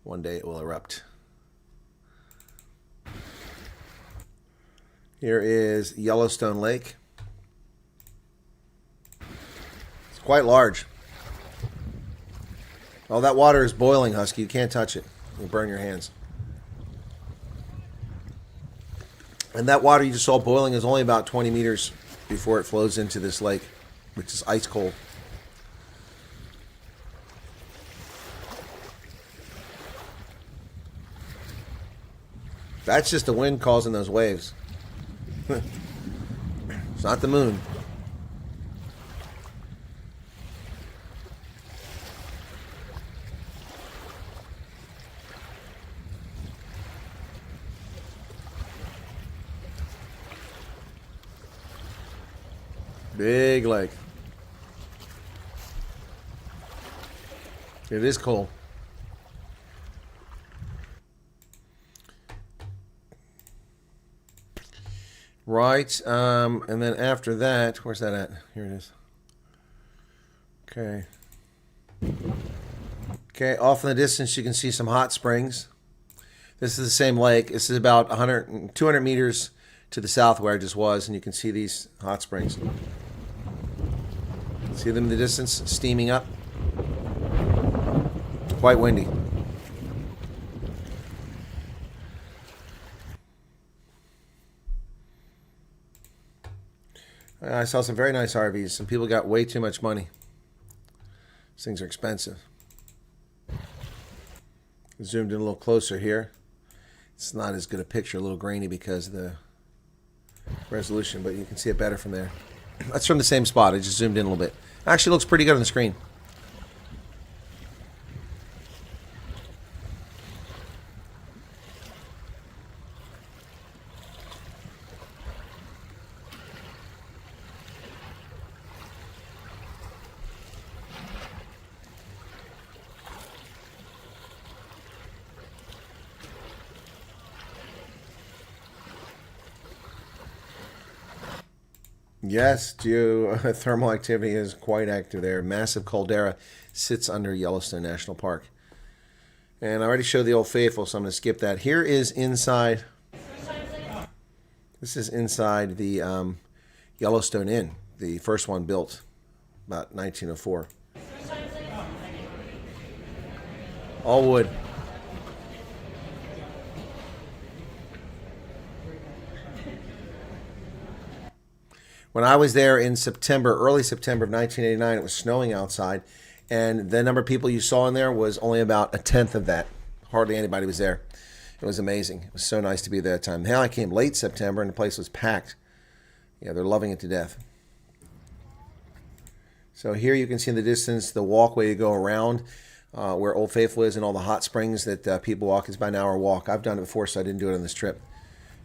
One day it will erupt. Here is Yellowstone Lake. It's quite large. Oh, that water is boiling, Husky. You can't touch it. You'll burn your hands. And that water you just saw boiling is only about 20 meters before it flows into this lake, which is ice cold. That's just the wind causing those waves. It's not the moon. Big lake. It is cold. Right, and then after that, where's that at? Here it is. Okay. Okay, off in the distance you can see some hot springs. This is the same lake. This is about 200 meters to the south where I just was, and you can see these hot springs. See them in the distance, steaming up? Quite windy. I saw some very nice RVs. Some people got way too much money. These things are expensive. Zoomed in a little closer here. It's not as good a picture, a little grainy because of the resolution, but you can see it better from there. That's from the same spot. I just zoomed in a little bit. Actually looks pretty good on the screen. Yes, geothermal activity is quite active there. Massive caldera sits under Yellowstone National Park. And I already showed the Old Faithful, so I'm going to skip that. Here is inside. This is inside the Yellowstone Inn, the first one built about 1904. All wood. When I was there in September, early September of 1989, it was snowing outside, and the number of people you saw in there was only about a tenth of that. Hardly anybody was there. It was amazing. It was so nice to be there that time. Now I came late September, and the place was packed. Yeah, they're loving it to death. So here you can see in the distance the walkway to go around where Old Faithful is and all the hot springs that people walk. It's about an hour walk. I've done it before, so I didn't do it on this trip.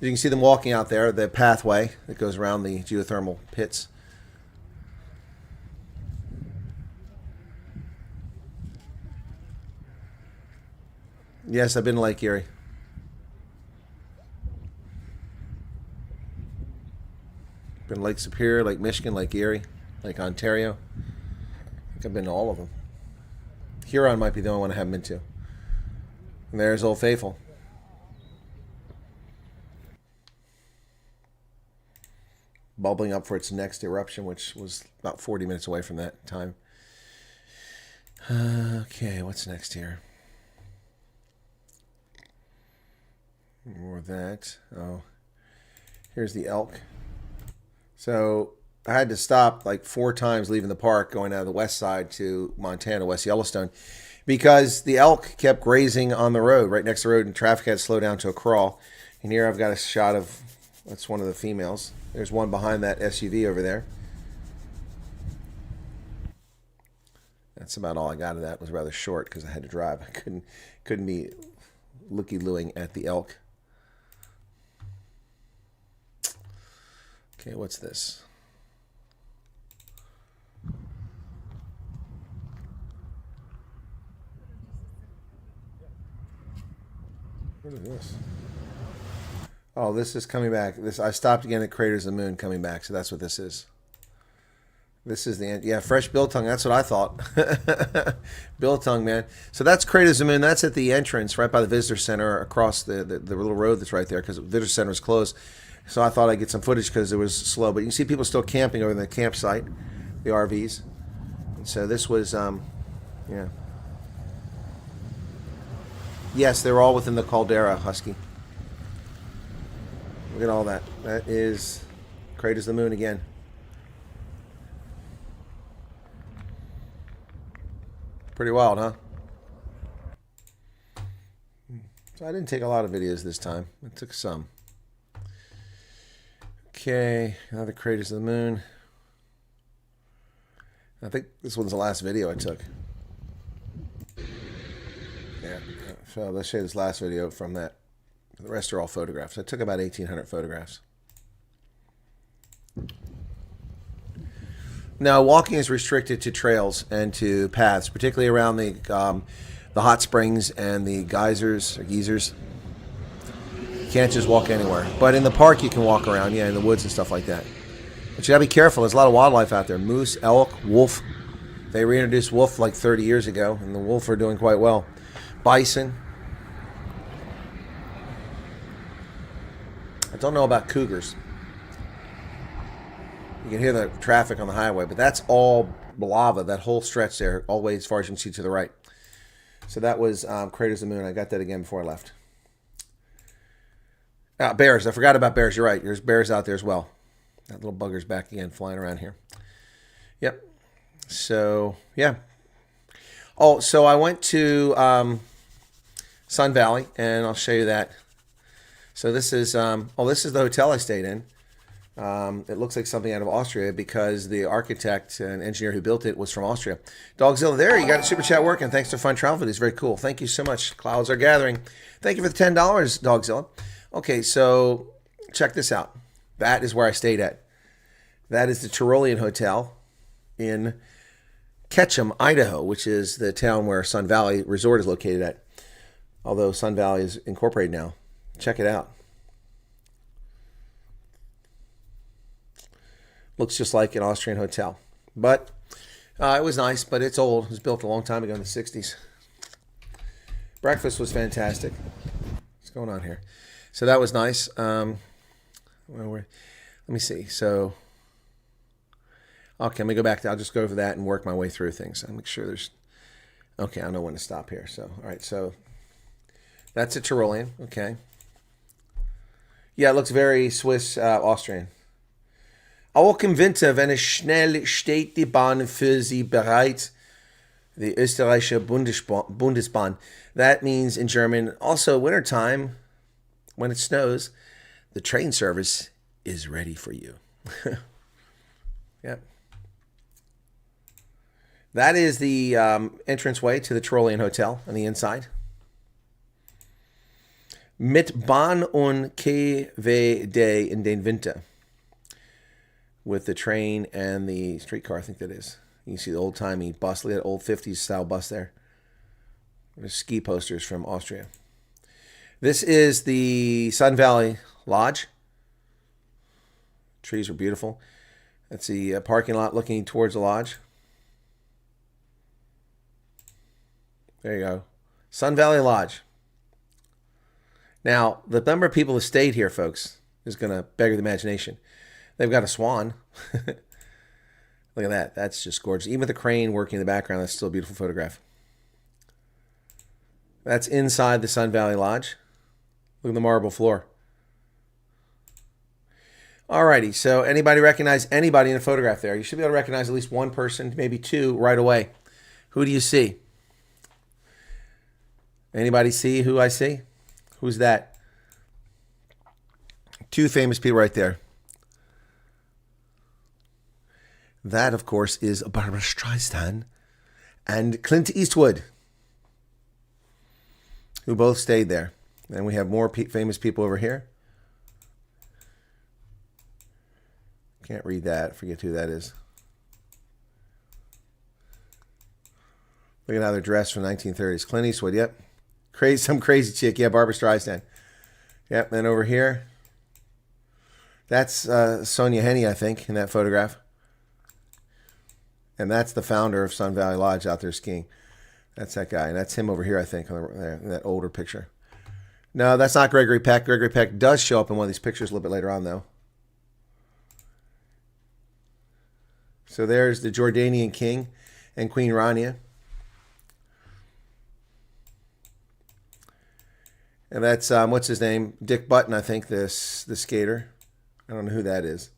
You can see them walking out there, the pathway that goes around the geothermal pits. Yes, I've been to Lake Erie. Been to Lake Superior, Lake Michigan, Lake Erie, Lake Ontario. I think I've been to all of them. Huron might be the only one I haven't been to. And there's Old Faithful. Bubbling up for its next eruption, which was about 40 minutes away from that time. Okay, what's next here? More of that. Oh, here's the elk. So I had to stop like 4 times leaving the park going out of the west side to Montana, West Yellowstone, because the elk kept grazing on the road, right next to the road, and traffic had to slow down to a crawl. And here I've got a shot of, that's one of the females. There's one behind that SUV over there. That's about all I got of that. It was rather short because I had to drive. I couldn't be looky-looing at the elk. Okay, what's this? What is this? Oh, this is coming back. I stopped again at Craters of the Moon coming back, so that's what this is. This is the end. Yeah, fresh biltong. That's what I thought. Biltong, man. So that's Craters of the Moon. That's at the entrance right by the visitor center across the little road that's right there because the visitor center is closed. So I thought I'd get some footage because it was slow. But you can see people still camping over in the campsite, the RVs. And so this was, yeah. Yes, they're all within the caldera, Husky. Look at all that. That is craters of the moon again. Pretty wild, huh? So I didn't take a lot of videos this time. I took some. Okay, another craters of the moon. I think this one's the last video I took. Yeah, so let's show you this last video from that. The rest are all photographs. I took about 1,800 photographs. Now, walking is restricted to trails and to paths, particularly around the hot springs and the geysers or geysers. You can't just walk anywhere. But in the park, you can walk around, yeah, in the woods and stuff like that. But you gotta be careful. There's a lot of wildlife out there. Moose, elk, wolf. They reintroduced wolf like 30 years ago, and the wolf are doing quite well. Bison. I don't know about cougars. You can hear the traffic on the highway, but that's all lava, that whole stretch there, all the way as far as you can see to the right. So that was Craters of the Moon. I got that again before I left. Bears. I forgot about bears. You're right. There's bears out there as well. That little bugger's back again, flying around here. Yep. So, yeah. Oh, so I went to Sun Valley, and I'll show you that. So this is, this is the hotel I stayed in. It looks like something out of Austria because the architect and engineer who built it was from Austria. Dogzilla, there, you got a super chat working. Thanks to Fun Travel Videos. Very cool. Thank you so much. Clouds are gathering. Thank you for the $10, Dogzilla. Okay, so check this out. That is where I stayed at. That is the Tyrolean Hotel in Ketchum, Idaho, which is the town where Sun Valley Resort is located at. Although Sun Valley is incorporated now. Check it out. Looks just like an Austrian hotel. But it was nice, but it's old. It was built a long time ago in the 60s. Breakfast was fantastic. What's going on here? So that was nice. Let me see. So, okay, let me go back. I'll just go over that and work my way through things. I'll make sure there's... Okay, I know when to stop here. So, all right, so that's a Tyrolean. Okay. Yeah, it looks very Swiss, Austrian. Auch im Winter, wenn es schnell steht die Bahn für Sie bereit. The Österreichische Bundesbahn. That means in German, also wintertime, when it snows, the train service is ready for you. Yep. That is the entranceway to the Tyrolean Hotel on the inside. Mit Bahn und KVD in den Winter. With the train and the streetcar, I think that is. You can see the old-timey bus, look at that old 50s style bus there. There's ski posters from Austria. This is the Sun Valley Lodge. Trees are beautiful. That's the parking lot looking towards the lodge. There you go. Sun Valley Lodge. Now, the number of people who stayed here, folks, is going to beggar the imagination. They've got a swan. Look at that. That's just gorgeous. Even with the crane working in the background, that's still a beautiful photograph. That's inside the Sun Valley Lodge. Look at the marble floor. Alrighty, so anybody recognize anybody in the photograph there? You should be able to recognize at least one person, maybe two, right away. Who do you see? Anybody see who I see? Who's that? Two famous people right there. That, of course, is Barbra Streisand and Clint Eastwood, who both stayed there. And we have more famous people over here. Can't read that. Forget who that is. Look at how they're dressed from the 1930s. Clint Eastwood, yep. Some crazy chick. Yeah, Barbra Streisand. Yep, and over here, that's Sonia Henney, I think, in that photograph. And that's the founder of Sun Valley Lodge out there skiing. That's that guy. And that's him over here, I think, in that older picture. No, that's not Gregory Peck. Gregory Peck does show up in one of these pictures a little bit later on, though. So there's the Jordanian king and Queen Rania. And that's, what's his name? Dick Button, I think, the skater. I don't know who that is.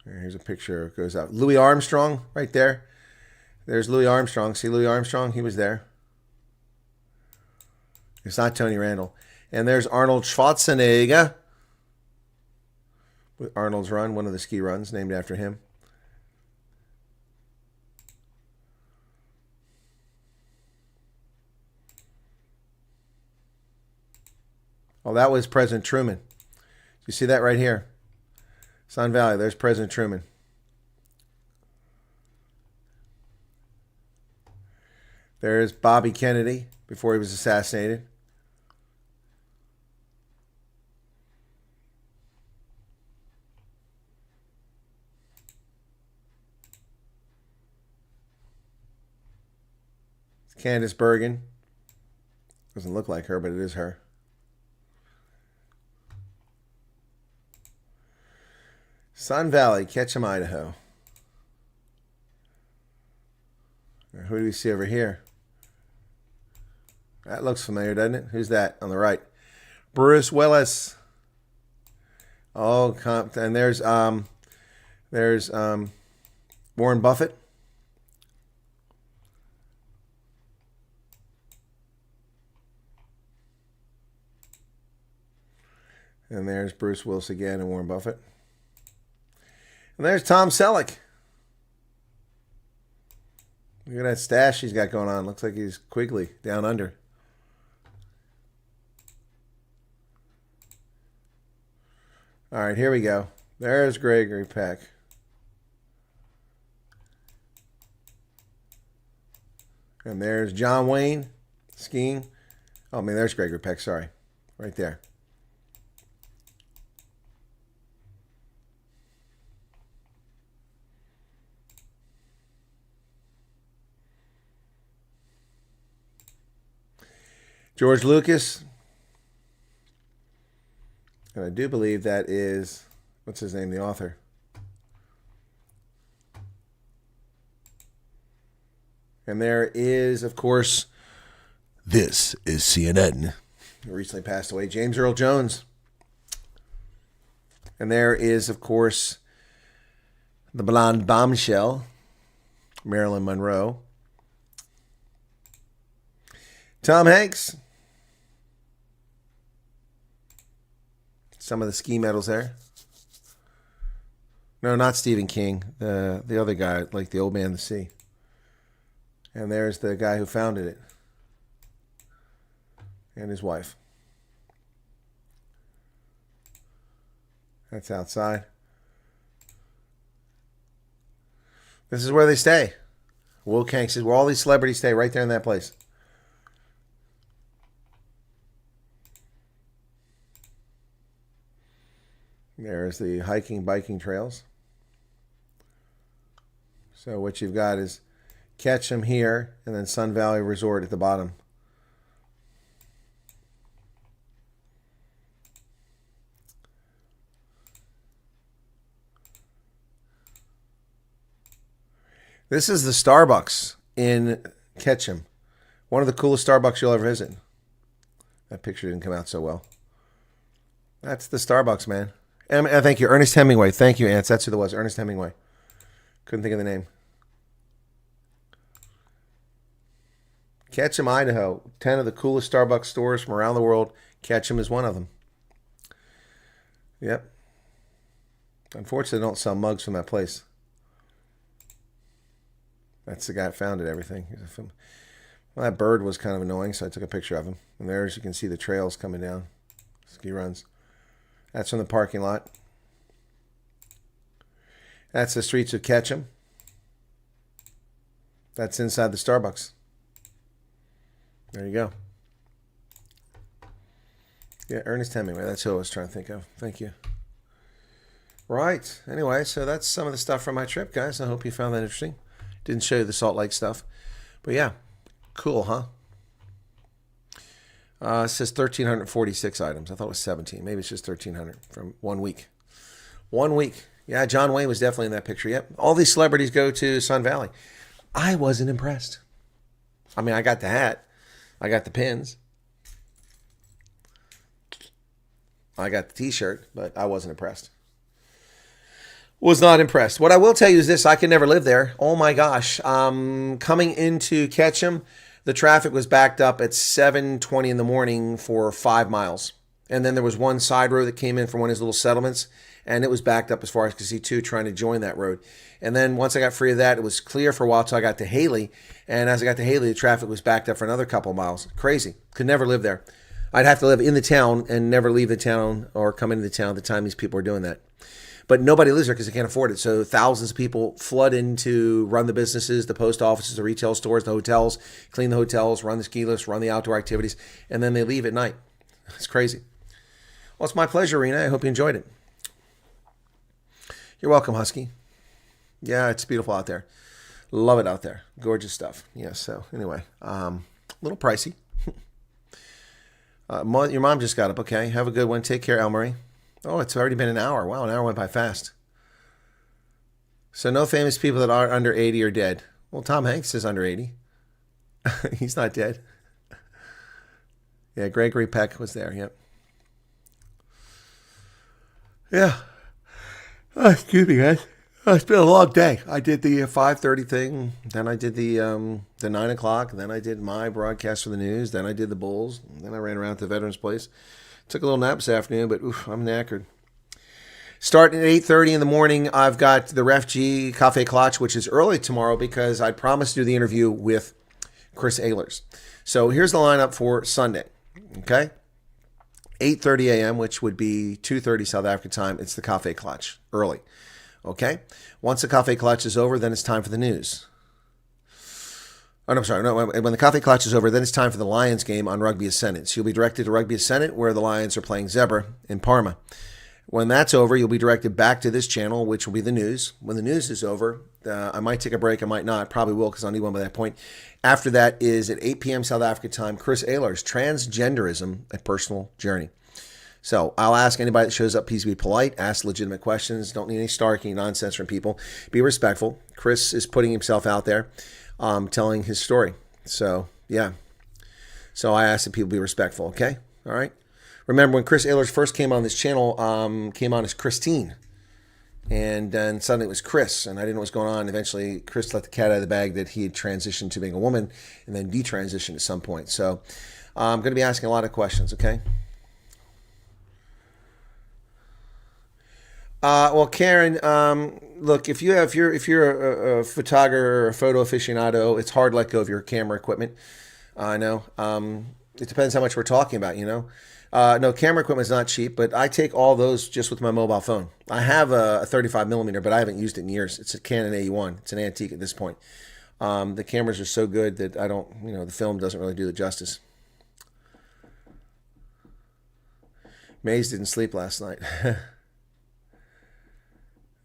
Here's a picture. It goes out. Louis Armstrong, right there. There's Louis Armstrong. See Louis Armstrong? He was there. It's not Tony Randall. And there's Arnold Schwarzenegger. With Arnold's Run, one of the ski runs named after him. Oh, that was President Truman. You see that right here? Sun Valley, there's President Truman. There's Bobby Kennedy before he was assassinated. It's Candace Bergen. Doesn't look like her, but it is her. Sun Valley, Ketchum, Idaho. Who do we see over here? That looks familiar, doesn't it? Who's that on the right? Bruce Willis. Oh, and there's Warren Buffett. And there's Bruce Willis again and Warren Buffett. And there's Tom Selleck. Look at that stash he's got going on. Looks like he's Quigley down under. All right, here we go. There's Gregory Peck. And there's John Wayne skiing. Oh, man, there's Gregory Peck. Sorry. Right there. George Lucas. And I do believe that is, what's his name, the author? And there is, of course, this is CNN. He recently passed away, James Earl Jones. And there is, of course, the blonde bombshell, Marilyn Monroe. Tom Hanks. Some of the ski medals there. No, not Stephen King. The other guy, like the Old Man of the Sea. And there's the guy who founded it. And his wife. That's outside. This is where they stay. Will Kanks is where all these celebrities stay, right there in that place. There's the hiking, biking trails. So what you've got is Ketchum here, and then Sun Valley Resort at the bottom. This is the Starbucks in Ketchum. One of the coolest Starbucks you'll ever visit. That picture didn't come out so well. That's the Starbucks, man. And thank you, Ernest Hemingway. Thank you, Ants. That's who it was, Ernest Hemingway. Couldn't think of the name. Ketchum, Idaho. 10 of the coolest Starbucks stores from around the world. Ketchum is one of them. Yep. Unfortunately, they don't sell mugs from that place. That's the guy that founded everything. Well, that bird was kind of annoying, so I took a picture of him. And there, as you can see, the trails coming down. Ski runs. That's from the parking lot. That's the streets of Ketchum. That's inside the Starbucks. There you go. Yeah, Ernest Hemingway. That's who I was trying to think of. Thank you. Right. Anyway, so that's some of the stuff from my trip, guys. I hope you found that interesting. Didn't show you the Salt Lake stuff. But yeah, cool, huh? It says 1,346 items. I thought it was 17. Maybe it's just 1,300 from 1 week. 1 week. Yeah, John Wayne was definitely in that picture. Yep. All these celebrities go to Sun Valley. I wasn't impressed. I mean, I got the hat. I got the pins. I got the t-shirt, but I wasn't impressed. Was not impressed. What I will tell you is this. I could never live there. Oh, my gosh. Coming into Ketchum, the traffic was backed up at 7:20 in the morning for 5 miles. And then there was one side road that came in from one of his little settlements, and it was backed up as far as I could see, too, trying to join that road. And then once I got free of that, it was clear for a while until I got to Haley. And as I got to Haley, the traffic was backed up for another couple of miles. Crazy. Could never live there. I'd have to live in the town and never leave the town or come into the town at the time these people are doing that. But nobody lives there because they can't afford it. So thousands of people flood in to run the businesses, the post offices, the retail stores, the hotels, clean the hotels, run the ski lifts, run the outdoor activities, and then they leave at night. It's crazy. Well, it's my pleasure, Rena. I hope you enjoyed it. You're welcome, Husky. Yeah, it's beautiful out there. Love it out there. Gorgeous stuff. Yeah, so anyway, a little pricey. Your mom just got up. Okay, have a good one. Take care, Elmarie. Oh, it's already been an hour. Wow, an hour went by fast. So no famous people that are under 80 are dead. Well, Tom Hanks is under 80. He's not dead. Yeah, Gregory Peck was there. Yep. Yeah. Oh, excuse me, guys. Oh, it's been a long day. I did the 5:30 thing. Then I did the 9 o'clock. Then I did my broadcast for the news. Then I did the Bulls. Then I ran around to the Veterans Place. Took a little nap this afternoon, but oof, I'm knackered. Starting at 8:30 in the morning, I've got the Ref G Cafe Clutch, which is early tomorrow because I promised to do the interview with Chris Ehlers. So here's the lineup for Sunday. Okay? 8:30 a.m., which would be 2:30 South African time. It's the Cafe Clutch, early. Okay? Once the Cafe Clutch is over, then it's time for the news. Oh, no, I'm sorry. No, when the Cafe Clutch is over, then it's time for the Lions game on Rugby Ascendant. So you'll be directed to Rugby Ascendant, where the Lions are playing Zebra in Parma. When that's over, you'll be directed back to this channel, which will be the news. When the news is over, I might take a break. I might not. Probably will because I'll need one by that point. After that is at 8 p.m. South African time, Chris Ehlers, Transgenderism, A Personal Journey. So I'll ask anybody that shows up, please be polite, ask legitimate questions. Don't need any snarky nonsense from people. Be respectful. Chris is putting himself out there, telling his story. So, yeah. So I ask that people be respectful, okay? All right? Remember, when Chris Ehlers first came on this channel, came on as Christine. And then suddenly it was Chris, and I didn't know what was going on. Eventually, Chris let the cat out of the bag that he had transitioned to being a woman and then detransitioned at some point. So I'm going to be asking a lot of questions, okay? Well, Karen, look, if you're a photographer or a photo aficionado, it's hard to let go of your camera equipment. I know. It depends how much we're talking about, you know. No, camera equipment is not cheap, but I take all those just with my mobile phone. I have a 35 millimeter, but I haven't used it in years. It's a Canon A1. It's an antique at this point. The cameras are so good that I don't, you know, the film doesn't really do it justice. Maze didn't sleep last night.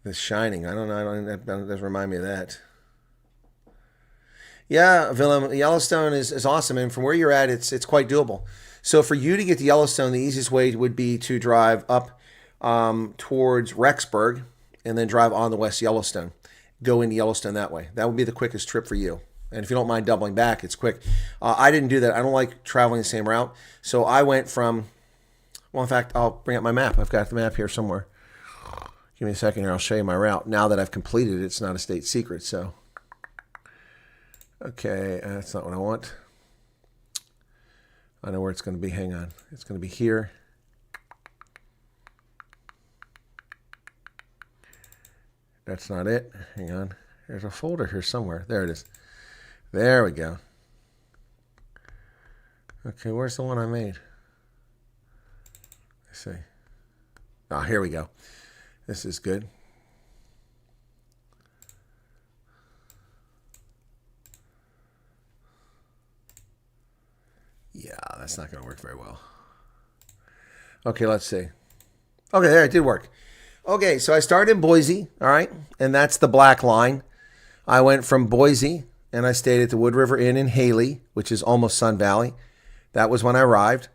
The Shining. I don't know. That doesn't remind me of that. Yeah, Willem, Yellowstone is awesome, and from where you're at, it's quite doable. So for you to get to Yellowstone, the easiest way would be to drive up towards Rexburg and then drive on the West Yellowstone. Go into Yellowstone that way. That would be the quickest trip for you. And if you don't mind doubling back, it's quick. I didn't do that. I don't like traveling the same route. So I went from, well, in fact, I'll bring up my map. I've got the map here somewhere. Give me a second here. I'll show you my route. Now that I've completed it, it's not a state secret. So, okay, that's not what I want. I know where it's going to be. Hang on. It's going to be here. That's not it. Hang on. There's a folder here somewhere. There it is. There we go. Okay, where's the one I made? Let's see. Oh, here we go. This is good. Yeah, that's not going to work very well. Okay, let's see. Okay, there, it did work. Okay, so I started in Boise, all right, and that's the black line. I went from Boise, and I stayed at the Wood River Inn in Haley, which is almost Sun Valley. That was when I arrived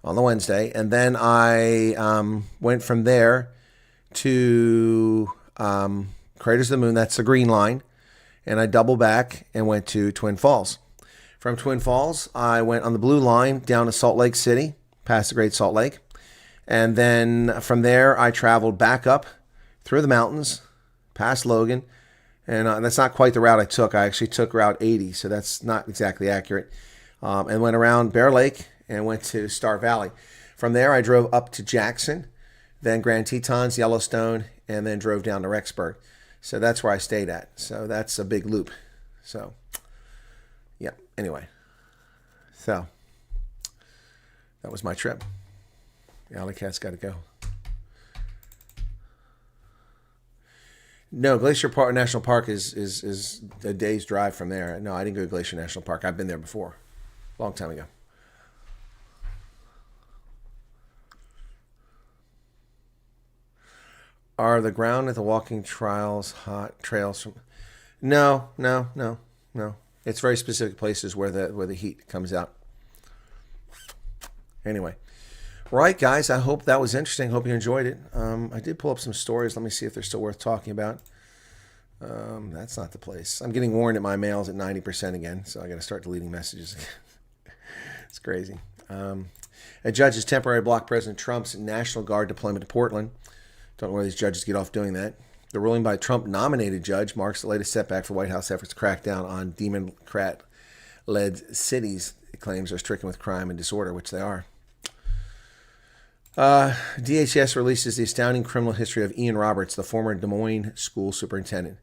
on the Wednesday, and then I went from there to Craters of the Moon. That's the green line. And I doubled back and went to Twin Falls. From Twin Falls, I went on the blue line down to Salt Lake City, past the Great Salt Lake. And then from there, I traveled back up through the mountains, past Logan. And that's not quite the route I took. I actually took Route 80, so that's not exactly accurate. And went around Bear Lake and went to Star Valley. From there, I drove up to Jackson, then Grand Tetons, Yellowstone, and then drove down to Rexburg. So that's where I stayed at. So that's a big loop. So, yeah, anyway. So, that was my trip. The alley cat's got to go. No, Glacier Park National Park is a day's drive from there. No, I didn't go to Glacier National Park. I've been there before. A long time ago. Are the ground at the walking trails hot trails from? No. It's very specific places where the heat comes out. Anyway, right, guys. I hope that was interesting. Hope you enjoyed it. I did pull up some stories. Let me see if they're still worth talking about. That's not the place. I'm getting warned that my mail's at 90% again, so I got to start deleting messages. It's crazy. A judge has temporarily blocked President Trump's National Guard deployment to Portland. Don't know where these judges get off doing that. The ruling by a Trump-nominated judge marks the latest setback for White House efforts to crack down on Democrat-led cities it claims are stricken with crime and disorder, which they are. DHS releases the astounding criminal history of Ian Roberts, the former Des Moines school superintendent.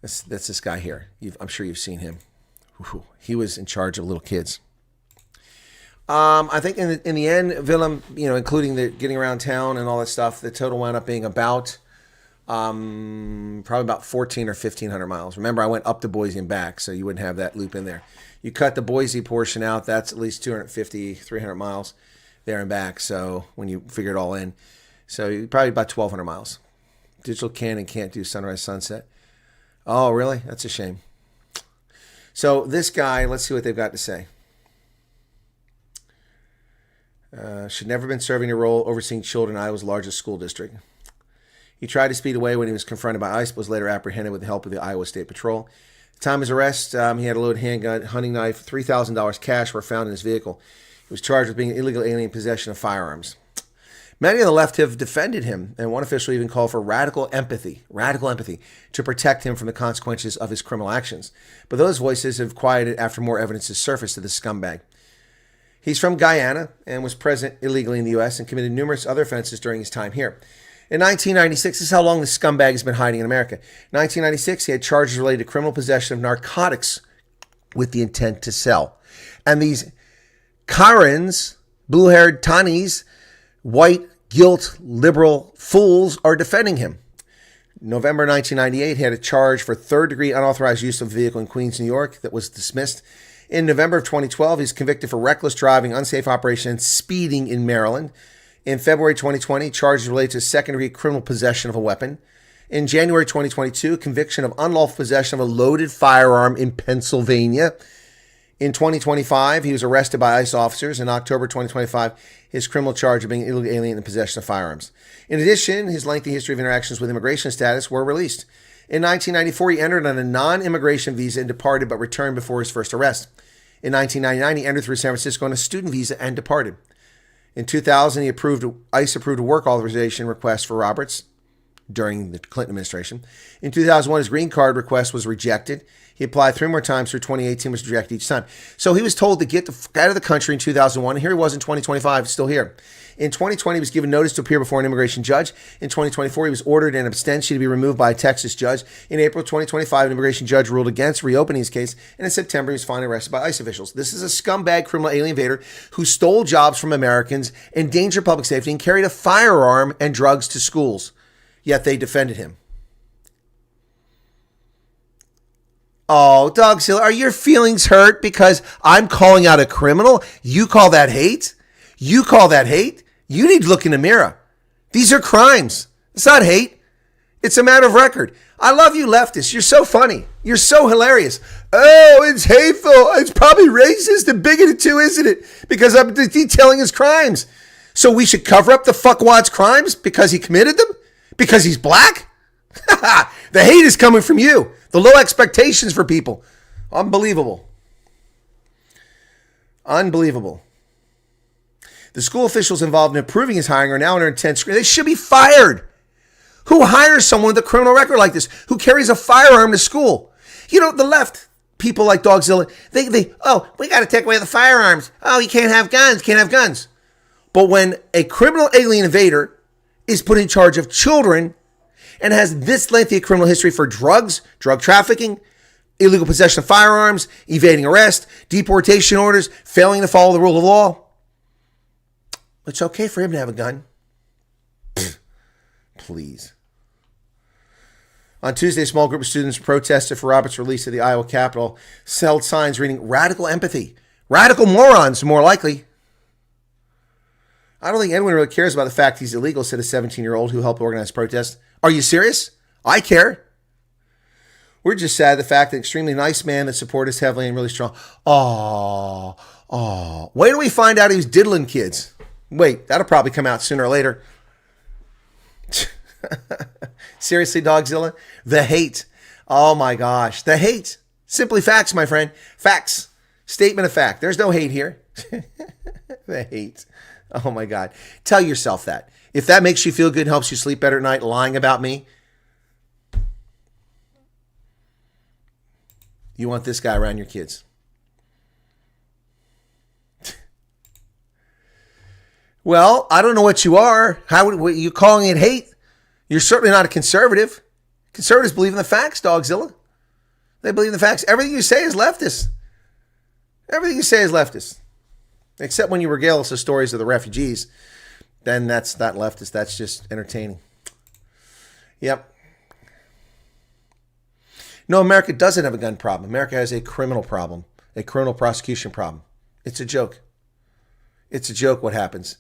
That's this guy here. I'm sure you've seen him. He was in charge of little kids. I think in the end, Willem, including the getting around town and all that stuff, the total wound up being about probably about 1,400 or 1,500 miles. Remember, I went up to Boise and back, so you wouldn't have that loop in there. You cut the Boise portion out, that's at least 250, 300 miles there and back. So when you figure it all in, so probably about 1,200 miles. Digital Canon can't do sunrise, sunset. Oh, really? That's a shame. So this guy, let's see what they've got to say. Should never have been serving a role overseeing children in Iowa's largest school district. He tried to speed away when he was confronted by ICE, but was later apprehended with the help of the Iowa State Patrol. At the time of his arrest, he had a loaded handgun, hunting knife, $3,000 cash were found in his vehicle. He was charged with being an illegal alien in possession of firearms. Many on the left have defended him, and one official even called for radical empathy to protect him from the consequences of his criminal actions. But those voices have quieted after more evidence has surfaced of this scumbag. He's from Guyana and was present illegally in the U.S. and committed numerous other offenses during his time here. In 1996, this is how long the scumbag has been hiding in America. In 1996, he had charges related to criminal possession of narcotics with the intent to sell. And these Karens, blue-haired Tanis, white, guilt, liberal fools are defending him. November 1998, he had a charge for third-degree unauthorized use of a vehicle in Queens, New York that was dismissed. In November of 2012, he's convicted for reckless driving, unsafe operation, and speeding in Maryland. In February 2020, charges related to second-degree criminal possession of a weapon. In January 2022, conviction of unlawful possession of a loaded firearm in Pennsylvania. In 2025, he was arrested by ICE officers. In October 2025, his criminal charge of being an illegal alien in possession of firearms. In addition, his lengthy history of interactions with immigration status were released. In 1994, he entered on a non-immigration visa and departed, but returned before his first arrest. In 1999, he entered through San Francisco on a student visa and departed. In 2000, ICE approved a work authorization request for Roberts during the Clinton administration. In 2001, his green card request was rejected. He applied 3 more times through 2018, was rejected each time. So he was told to get the fuck out of the country in 2001, and here he was in 2025, still here. In 2020, he was given notice to appear before an immigration judge. In 2024, he was ordered an abstention to be removed by a Texas judge. In April 2025, an immigration judge ruled against reopening his case, and in September, he was finally arrested by ICE officials. This is a scumbag criminal alien invader who stole jobs from Americans, endangered public safety, and carried a firearm and drugs to schools. Yet they defended him. Oh, Doug Siller, are your feelings hurt because I'm calling out a criminal? You call that hate? You call that hate? You need to look in the mirror. These are crimes. It's not hate. It's a matter of record. I love you leftists. You're so funny. You're so hilarious. Oh, it's hateful. It's probably racist and bigoted too, isn't it? Because I'm detailing his crimes. So we should cover up the fuckwad's crimes because he committed them? Because he's black? The hate is coming from you. The low expectations for people. Unbelievable. Unbelievable. The school officials involved in approving his hiring are now under intense scrutiny. They should be fired. Who hires someone with a criminal record like this? Who carries a firearm to school? You know, the left, people like Dogzilla, we got to take away the firearms. Oh, you can't have guns. But when a criminal alien invader is put in charge of children and has this lengthy criminal history for drugs, drug trafficking, illegal possession of firearms, evading arrest, deportation orders, failing to follow the rule of law, it's okay for him to have a gun. Please. On Tuesday, a small group of students protested for Robert's release at the Iowa Capitol, held signs reading "Radical Empathy." Radical morons, more likely. I don't think anyone really cares about the fact he's illegal, said a 17-year-old who helped organize protests. Are you serious? I care. We're just sad the fact that extremely nice man that support us heavily and really strong. Oh. Wait till we find out he was diddling kids. Wait, that'll probably come out sooner or later. Seriously, Dogzilla? The hate. Oh my gosh. The hate. Simply facts, my friend. Facts. Statement of fact. There's no hate here. The hate. Oh my God. Tell yourself that. If that makes you feel good and helps you sleep better at night, lying about me, you want this guy around your kids. Well, I don't know what you are. What, you calling it hate? You're certainly not a conservative. Conservatives believe in the facts, Dogzilla. They believe in the facts. Everything you say is leftist. Everything you say is leftist. Except when you regale us with stories of the refugees. Then that's not leftist. That's just entertaining. Yep. No, America doesn't have a gun problem. America has a criminal problem. A criminal prosecution problem. It's a joke. It's a joke what happens.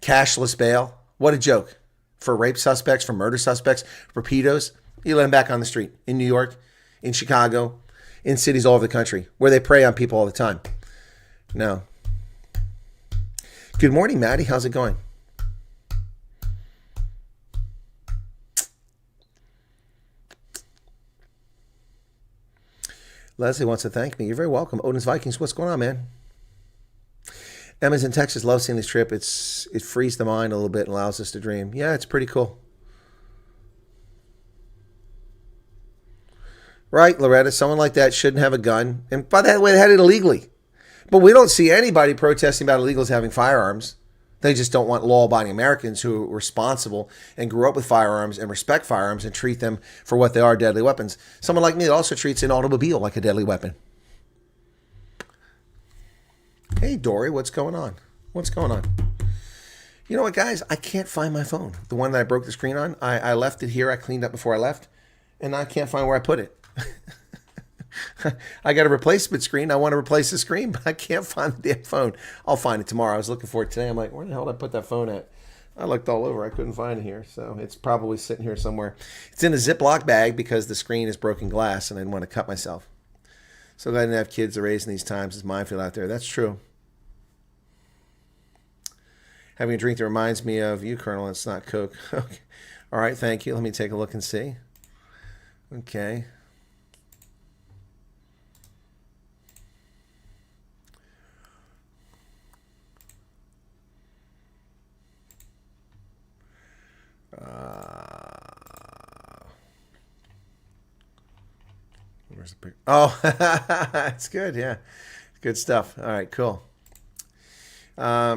Cashless bail. What a joke. For rape suspects, for murder suspects, for pedos. You let them back on the street. In New York, in Chicago, in cities all over the country, where they prey on people all the time. No. Good morning, Maddie. How's it going? Leslie wants to thank me. You're very welcome. Odin's Vikings, what's going on, man? Emma's in Texas. Love seeing this trip. It frees the mind a little bit and allows us to dream. Yeah, it's pretty cool. Right, Loretta. Someone like that shouldn't have a gun. And by that way, they had it illegally. But we don't see anybody protesting about illegals having firearms. They just don't want law-abiding Americans who are responsible and grew up with firearms and respect firearms and treat them for what they are, deadly weapons. Someone like me that also treats an automobile like a deadly weapon. Hey, Dory, what's going on? What's going on? You know what, guys? I can't find my phone. The one that I broke the screen on. I left it here. I cleaned up before I left. And I can't find where I put it. I got a replacement screen. I want to replace the screen, but I can't find the damn phone. I'll find it tomorrow. I was looking for it today. I'm like, where the hell did I put that phone at? I looked all over. I couldn't find it here. So it's probably sitting here somewhere. It's in a Ziploc bag because the screen is broken glass and I didn't want to cut myself. So glad I didn't have kids to raise in these times. It's minefield out there. That's true. Having a drink that reminds me of you, Colonel. It's not Coke. Okay. All right, thank you. Let me take a look and see. Okay. Where's the picture? Oh, it's good. Yeah, good stuff. All right, cool.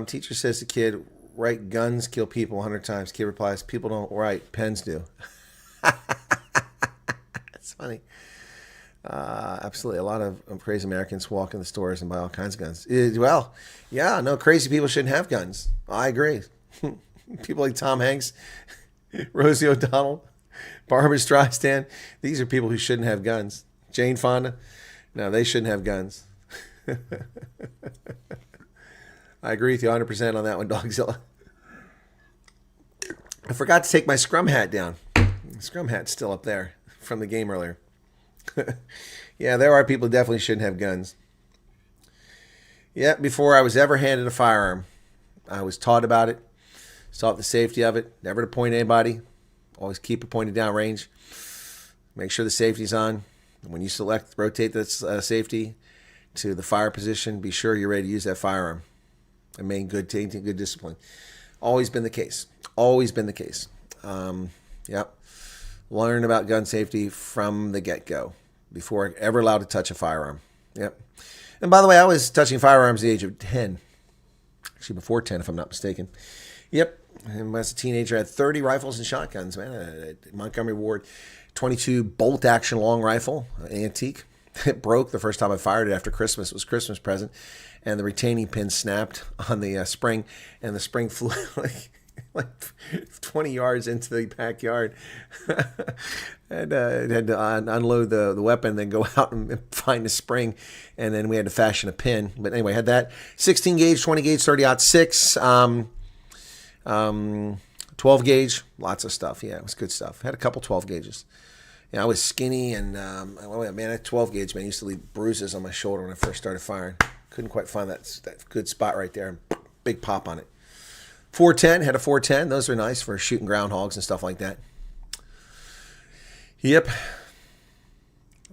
Teacher says to kid, "Write guns kill people 100 times." Kid replies, "People don't write, pens do." That's funny. Absolutely, a lot of crazy Americans walk in the stores and buy all kinds of guns. Well, yeah, no, crazy people shouldn't have guns. I agree. People like Tom Hanks, Rosie O'Donnell, Barbara Streisand. These are people who shouldn't have guns. Jane Fonda. No, they shouldn't have guns. I agree with you 100% on that one, Dogzilla. I forgot to take my scrum hat down. The scrum hat's still up there from the game earlier. Yeah, there are people who definitely shouldn't have guns. Yeah, before I was ever handed a firearm, I was taught about it. Taught the safety of it, never to point anybody. Always keep it pointed down range. Make sure the safety's on. When you rotate that safety to the fire position, be sure you're ready to use that firearm. And maintain good discipline. Always been the case. Always been the case. Yep. Learn about gun safety from the get-go before ever allowed to touch a firearm. Yep. And by the way, I was touching firearms at the age of 10. Actually, before 10, if I'm not mistaken. Yep. And as a teenager, I had 30 rifles and shotguns, man. Montgomery Ward 22 bolt-action long rifle, antique. It broke the first time I fired it after Christmas. It was a Christmas present. And the retaining pin snapped on the spring, and the spring flew like 20 yards into the backyard. And had to unload the weapon, then go out and find the spring, and then we had to fashion a pin. But anyway, had that 16 gauge, 20 gauge, 30-06, 12 gauge, lots of stuff. Yeah, it was good stuff. Had a couple 12 gauges. Yeah, I was skinny, and man, that 12 gauge, man, used to leave bruises on my shoulder when I first started firing. Couldn't quite find that good spot right there. Big pop on it. 410, had a 410. Those are nice for shooting groundhogs and stuff like that. Yep.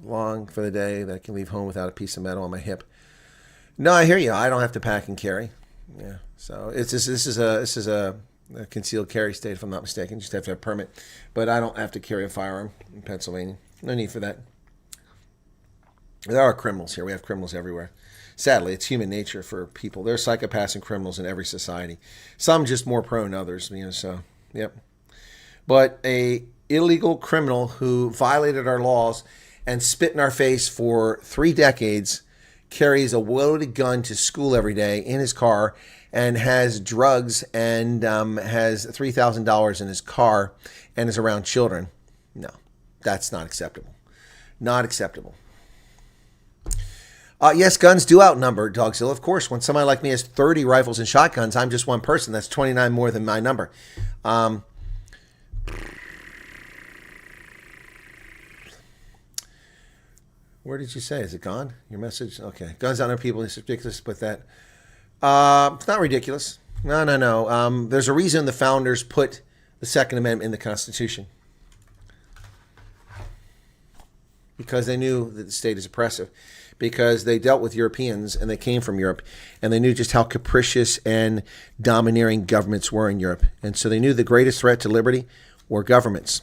Long for the day that I can leave home without a piece of metal on my hip. No, I hear you. I don't have to pack and carry. Yeah. So this is a concealed carry state, if I'm not mistaken. Just have to have a permit. But I don't have to carry a firearm in Pennsylvania. No need for that. There are criminals here. We have criminals everywhere. Sadly, it's human nature for people. There are psychopaths and criminals in every society. Some just more prone than others. So, yep. But a illegal criminal who violated our laws and spit in our face for 3 decades carries a loaded gun to school every day in his car and has drugs and has $3,000 in his car and is around children. No, that's not acceptable. Not acceptable. Yes, guns do outnumber Dogzilla. Of course, when somebody like me has 30 rifles and shotguns, I'm just one person. That's 29 more than my number. Where did you say? Is it gone? Your message? Okay. Guns outnumber people. It's ridiculous, but that... it's not ridiculous. No. There's a reason the founders put the Second Amendment in the Constitution. Because they knew that the state is oppressive. Because they dealt with Europeans and they came from Europe, and they knew just how capricious and domineering governments were in Europe. And so they knew the greatest threat to liberty were governments.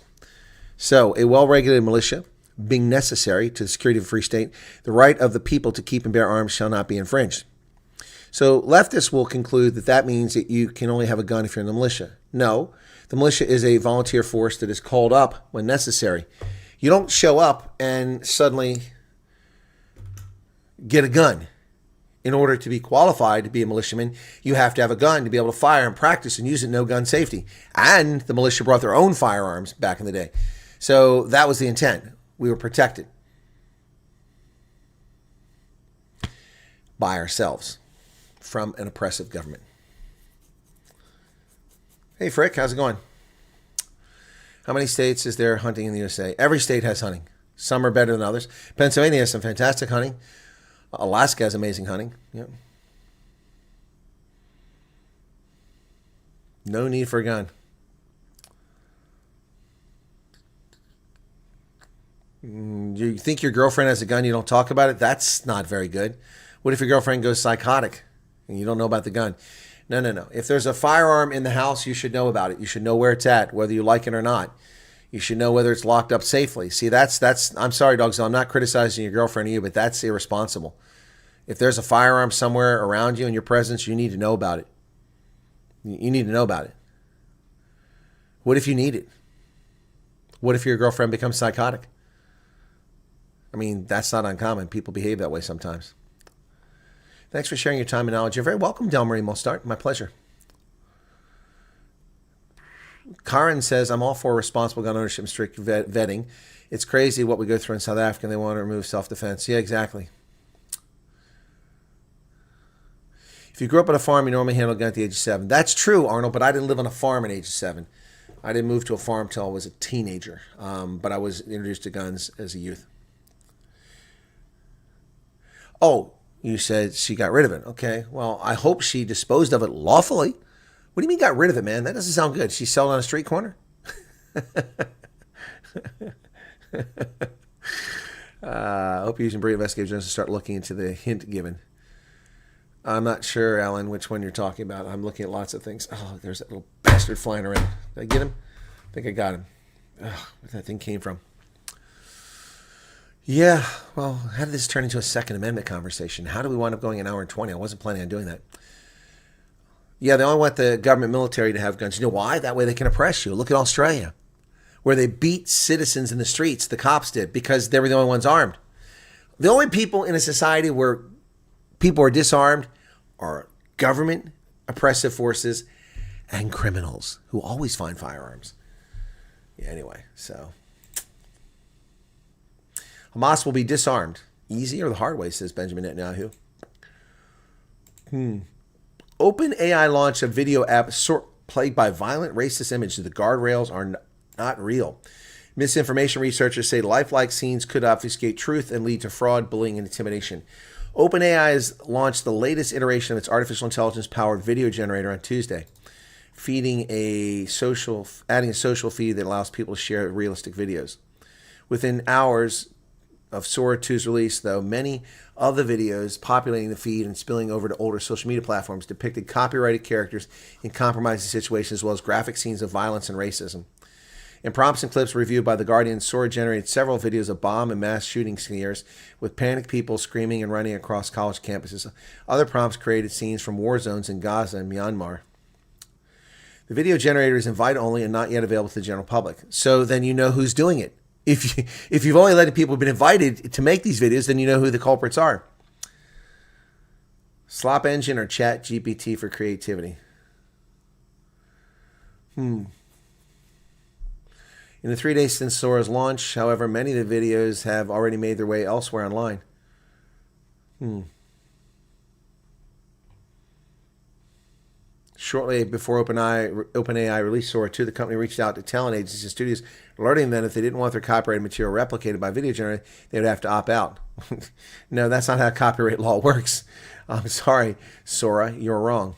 So a well-regulated militia, being necessary to the security of a free state, the right of the people to keep and bear arms shall not be infringed. So leftists will conclude that that means that you can only have a gun if you're in the militia. No, the militia is a volunteer force that is called up when necessary. You don't show up and suddenly get a gun. In order to be qualified to be a militiaman, you have to have a gun to be able to fire and practice and use it, no gun safety. And the militia brought their own firearms back in the day. So that was the intent. We were protected by ourselves from an oppressive government. Hey, Frick, how's it going? How many states is there hunting in the USA? Every state has hunting. Some are better than others. Pennsylvania has some fantastic hunting. Alaska has amazing hunting. Yep. No need for a gun. You think your girlfriend has a gun, you don't talk about it? That's not very good. What if your girlfriend goes psychotic and you don't know about the gun? No. If there's a firearm in the house, you should know about it. You should know where it's at, whether you like it or not. You should know whether it's locked up safely. See, that's. I'm sorry, Dogzilla, I'm not criticizing your girlfriend or you, but that's irresponsible. If there's a firearm somewhere around you in your presence, you need to know about it. You need to know about it. What if you need it? What if your girlfriend becomes psychotic? I mean, that's not uncommon. People behave that way sometimes. Thanks for sharing your time and knowledge. You're very welcome, Delmarie Mostart. My pleasure. Karen says, I'm all for responsible gun ownership and strict vetting. It's crazy what we go through in South Africa, and they want to remove self-defense. Yeah, exactly. If you grew up on a farm, you normally handle a gun at the age of 7. That's true, Arnold, but I didn't live on a farm at age of 7. I didn't move to a farm until I was a teenager, but I was introduced to guns as a youth. Oh, you said she got rid of it. Okay, well, I hope she disposed of it lawfully. What do you mean got rid of it, man? That doesn't sound good. She sold it on a street corner? I hope you're using Brilliant Investigative Journals to start looking into the hint given. I'm not sure, Alan, which one you're talking about. I'm looking at lots of things. Oh, there's that little bastard flying around. Did I get him? I think I got him. Where that thing came from. Yeah, well, how did this turn into a Second Amendment conversation? How did we wind up going an hour and 20? I wasn't planning on doing that. Yeah, they only want the government military to have guns. You know why? That way they can oppress you. Look at Australia, where they beat citizens in the streets. The cops did, because they were the only ones armed. The only people in a society where people are disarmed are government, oppressive forces, and criminals who always find firearms. Yeah, anyway, so Hamas will be disarmed. Easy or the hard way, says Benjamin Netanyahu. OpenAI launched a video app plagued by violent racist images. The guardrails are not real. Misinformation researchers say lifelike scenes could obfuscate truth and lead to fraud, bullying, and intimidation. OpenAI has launched the latest iteration of its artificial intelligence-powered video generator on Tuesday, adding a social feed that allows people to share realistic videos. Within hours of Sora 2's release, though, many of the videos populating the feed and spilling over to older social media platforms depicted copyrighted characters in compromising situations, as well as graphic scenes of violence and racism. In prompts and clips reviewed by The Guardian, Sora generated several videos of bomb and mass shooting scares with panicked people screaming and running across college campuses. Other prompts created scenes from war zones in Gaza and Myanmar. The video generator is invite-only and not yet available to the general public. So then you know who's doing it. If you've only let people who've been invited to make these videos, then you know who the culprits are. Slop Engine or Chat GPT for creativity? In the 3 days since Sora's launch, however, many of the videos have already made their way elsewhere online. Shortly before OpenAI released Sora 2, the company reached out to talent agencies and studios, alerting them if they didn't want their copyrighted material replicated by video generator, they would have to opt out. No, that's not how copyright law works. I'm sorry, Sora, you're wrong.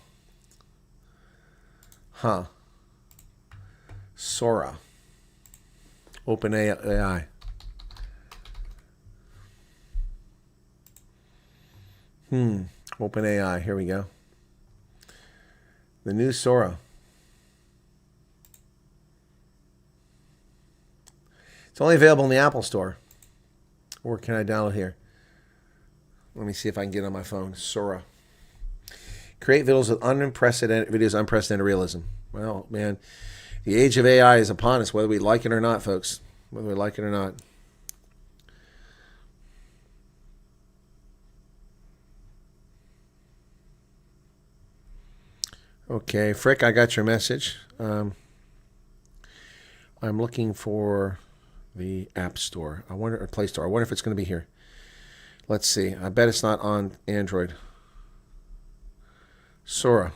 Sora. OpenAI. OpenAI, here we go. The new Sora. It's only available in the Apple Store. Or can I download here? Let me see if I can get it on my phone. Sora. Create videos with unprecedented realism. Well, man, the age of AI is upon us, whether we like it or not, folks. Whether we like it or not. Okay, Frick, I got your message. I'm looking for the App Store. Or Play Store. I wonder if it's going to be here. Let's see. I bet it's not on Android. Sora.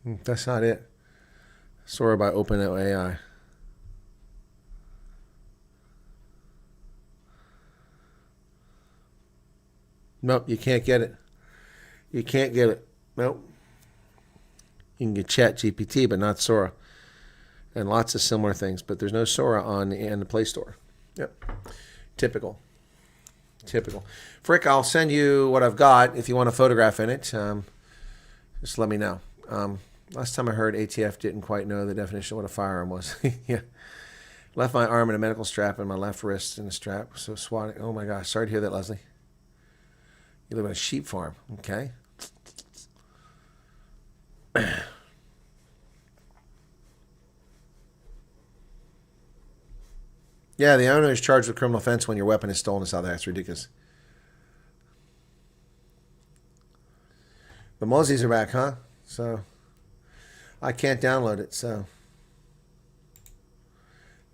That's not it. Sora by OpenAI. Nope, you can't get it. You can't get it. Nope. You can get Chat GPT, but not Sora. And lots of similar things, but there's no Sora on the Play Store. Yep. Typical. Frick, I'll send you what I've got if you want a photograph in it. Just let me know. Last time I heard, ATF didn't quite know the definition of what a firearm was. Yeah. Left my arm in a medical strap and my left wrist in a strap. So swatting. Oh my gosh. Sorry to hear that, Leslie. You live on a sheep farm. Okay. Yeah, the owner is charged with criminal offense when your weapon is stolen in South Africa. That's ridiculous. The Mozzies are back, huh? So I can't download it. So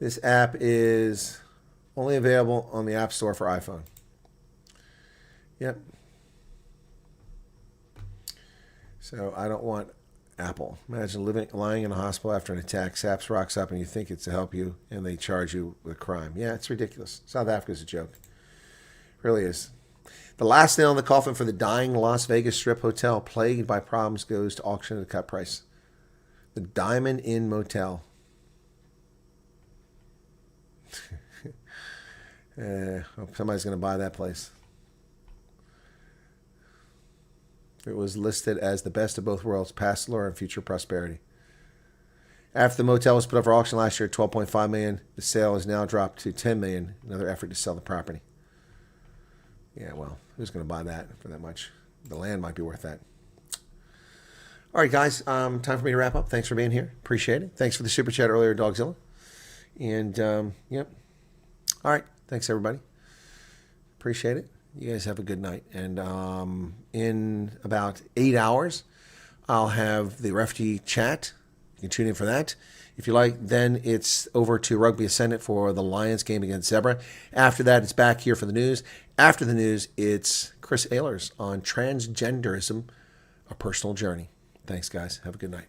this app is only available on the App Store for iPhone. Yep. So I don't want Apple. Imagine lying in a hospital after an attack. SAPS rocks up and you think it's to help you, and they charge you with a crime. Yeah, it's ridiculous. South Africa's a joke. It really is. The last nail in the coffin for the dying Las Vegas Strip hotel, plagued by problems, goes to auction at a cut price. The Diamond Inn Motel. Hope somebody's going to buy that place. It was listed as the best of both worlds, past lore and future prosperity. After the motel was put up for auction last year at $12.5 million, the sale has now dropped to $10 million. Another effort to sell the property. Yeah, well, who's going to buy that for that much? The land might be worth that. All right, guys, time for me to wrap up. Thanks for being here. Appreciate it. Thanks for the super chat earlier, Dogzilla. And, yep. All right. Thanks, everybody. Appreciate it. You guys have a good night. And in about 8 hours, I'll have the refugee chat. You can tune in for that. If you like, then it's over to Rugby Ascendant for the Lions game against Zebra. After that, it's back here for the news. After the news, it's Chris Ehlers on transgenderism, a personal journey. Thanks, guys. Have a good night.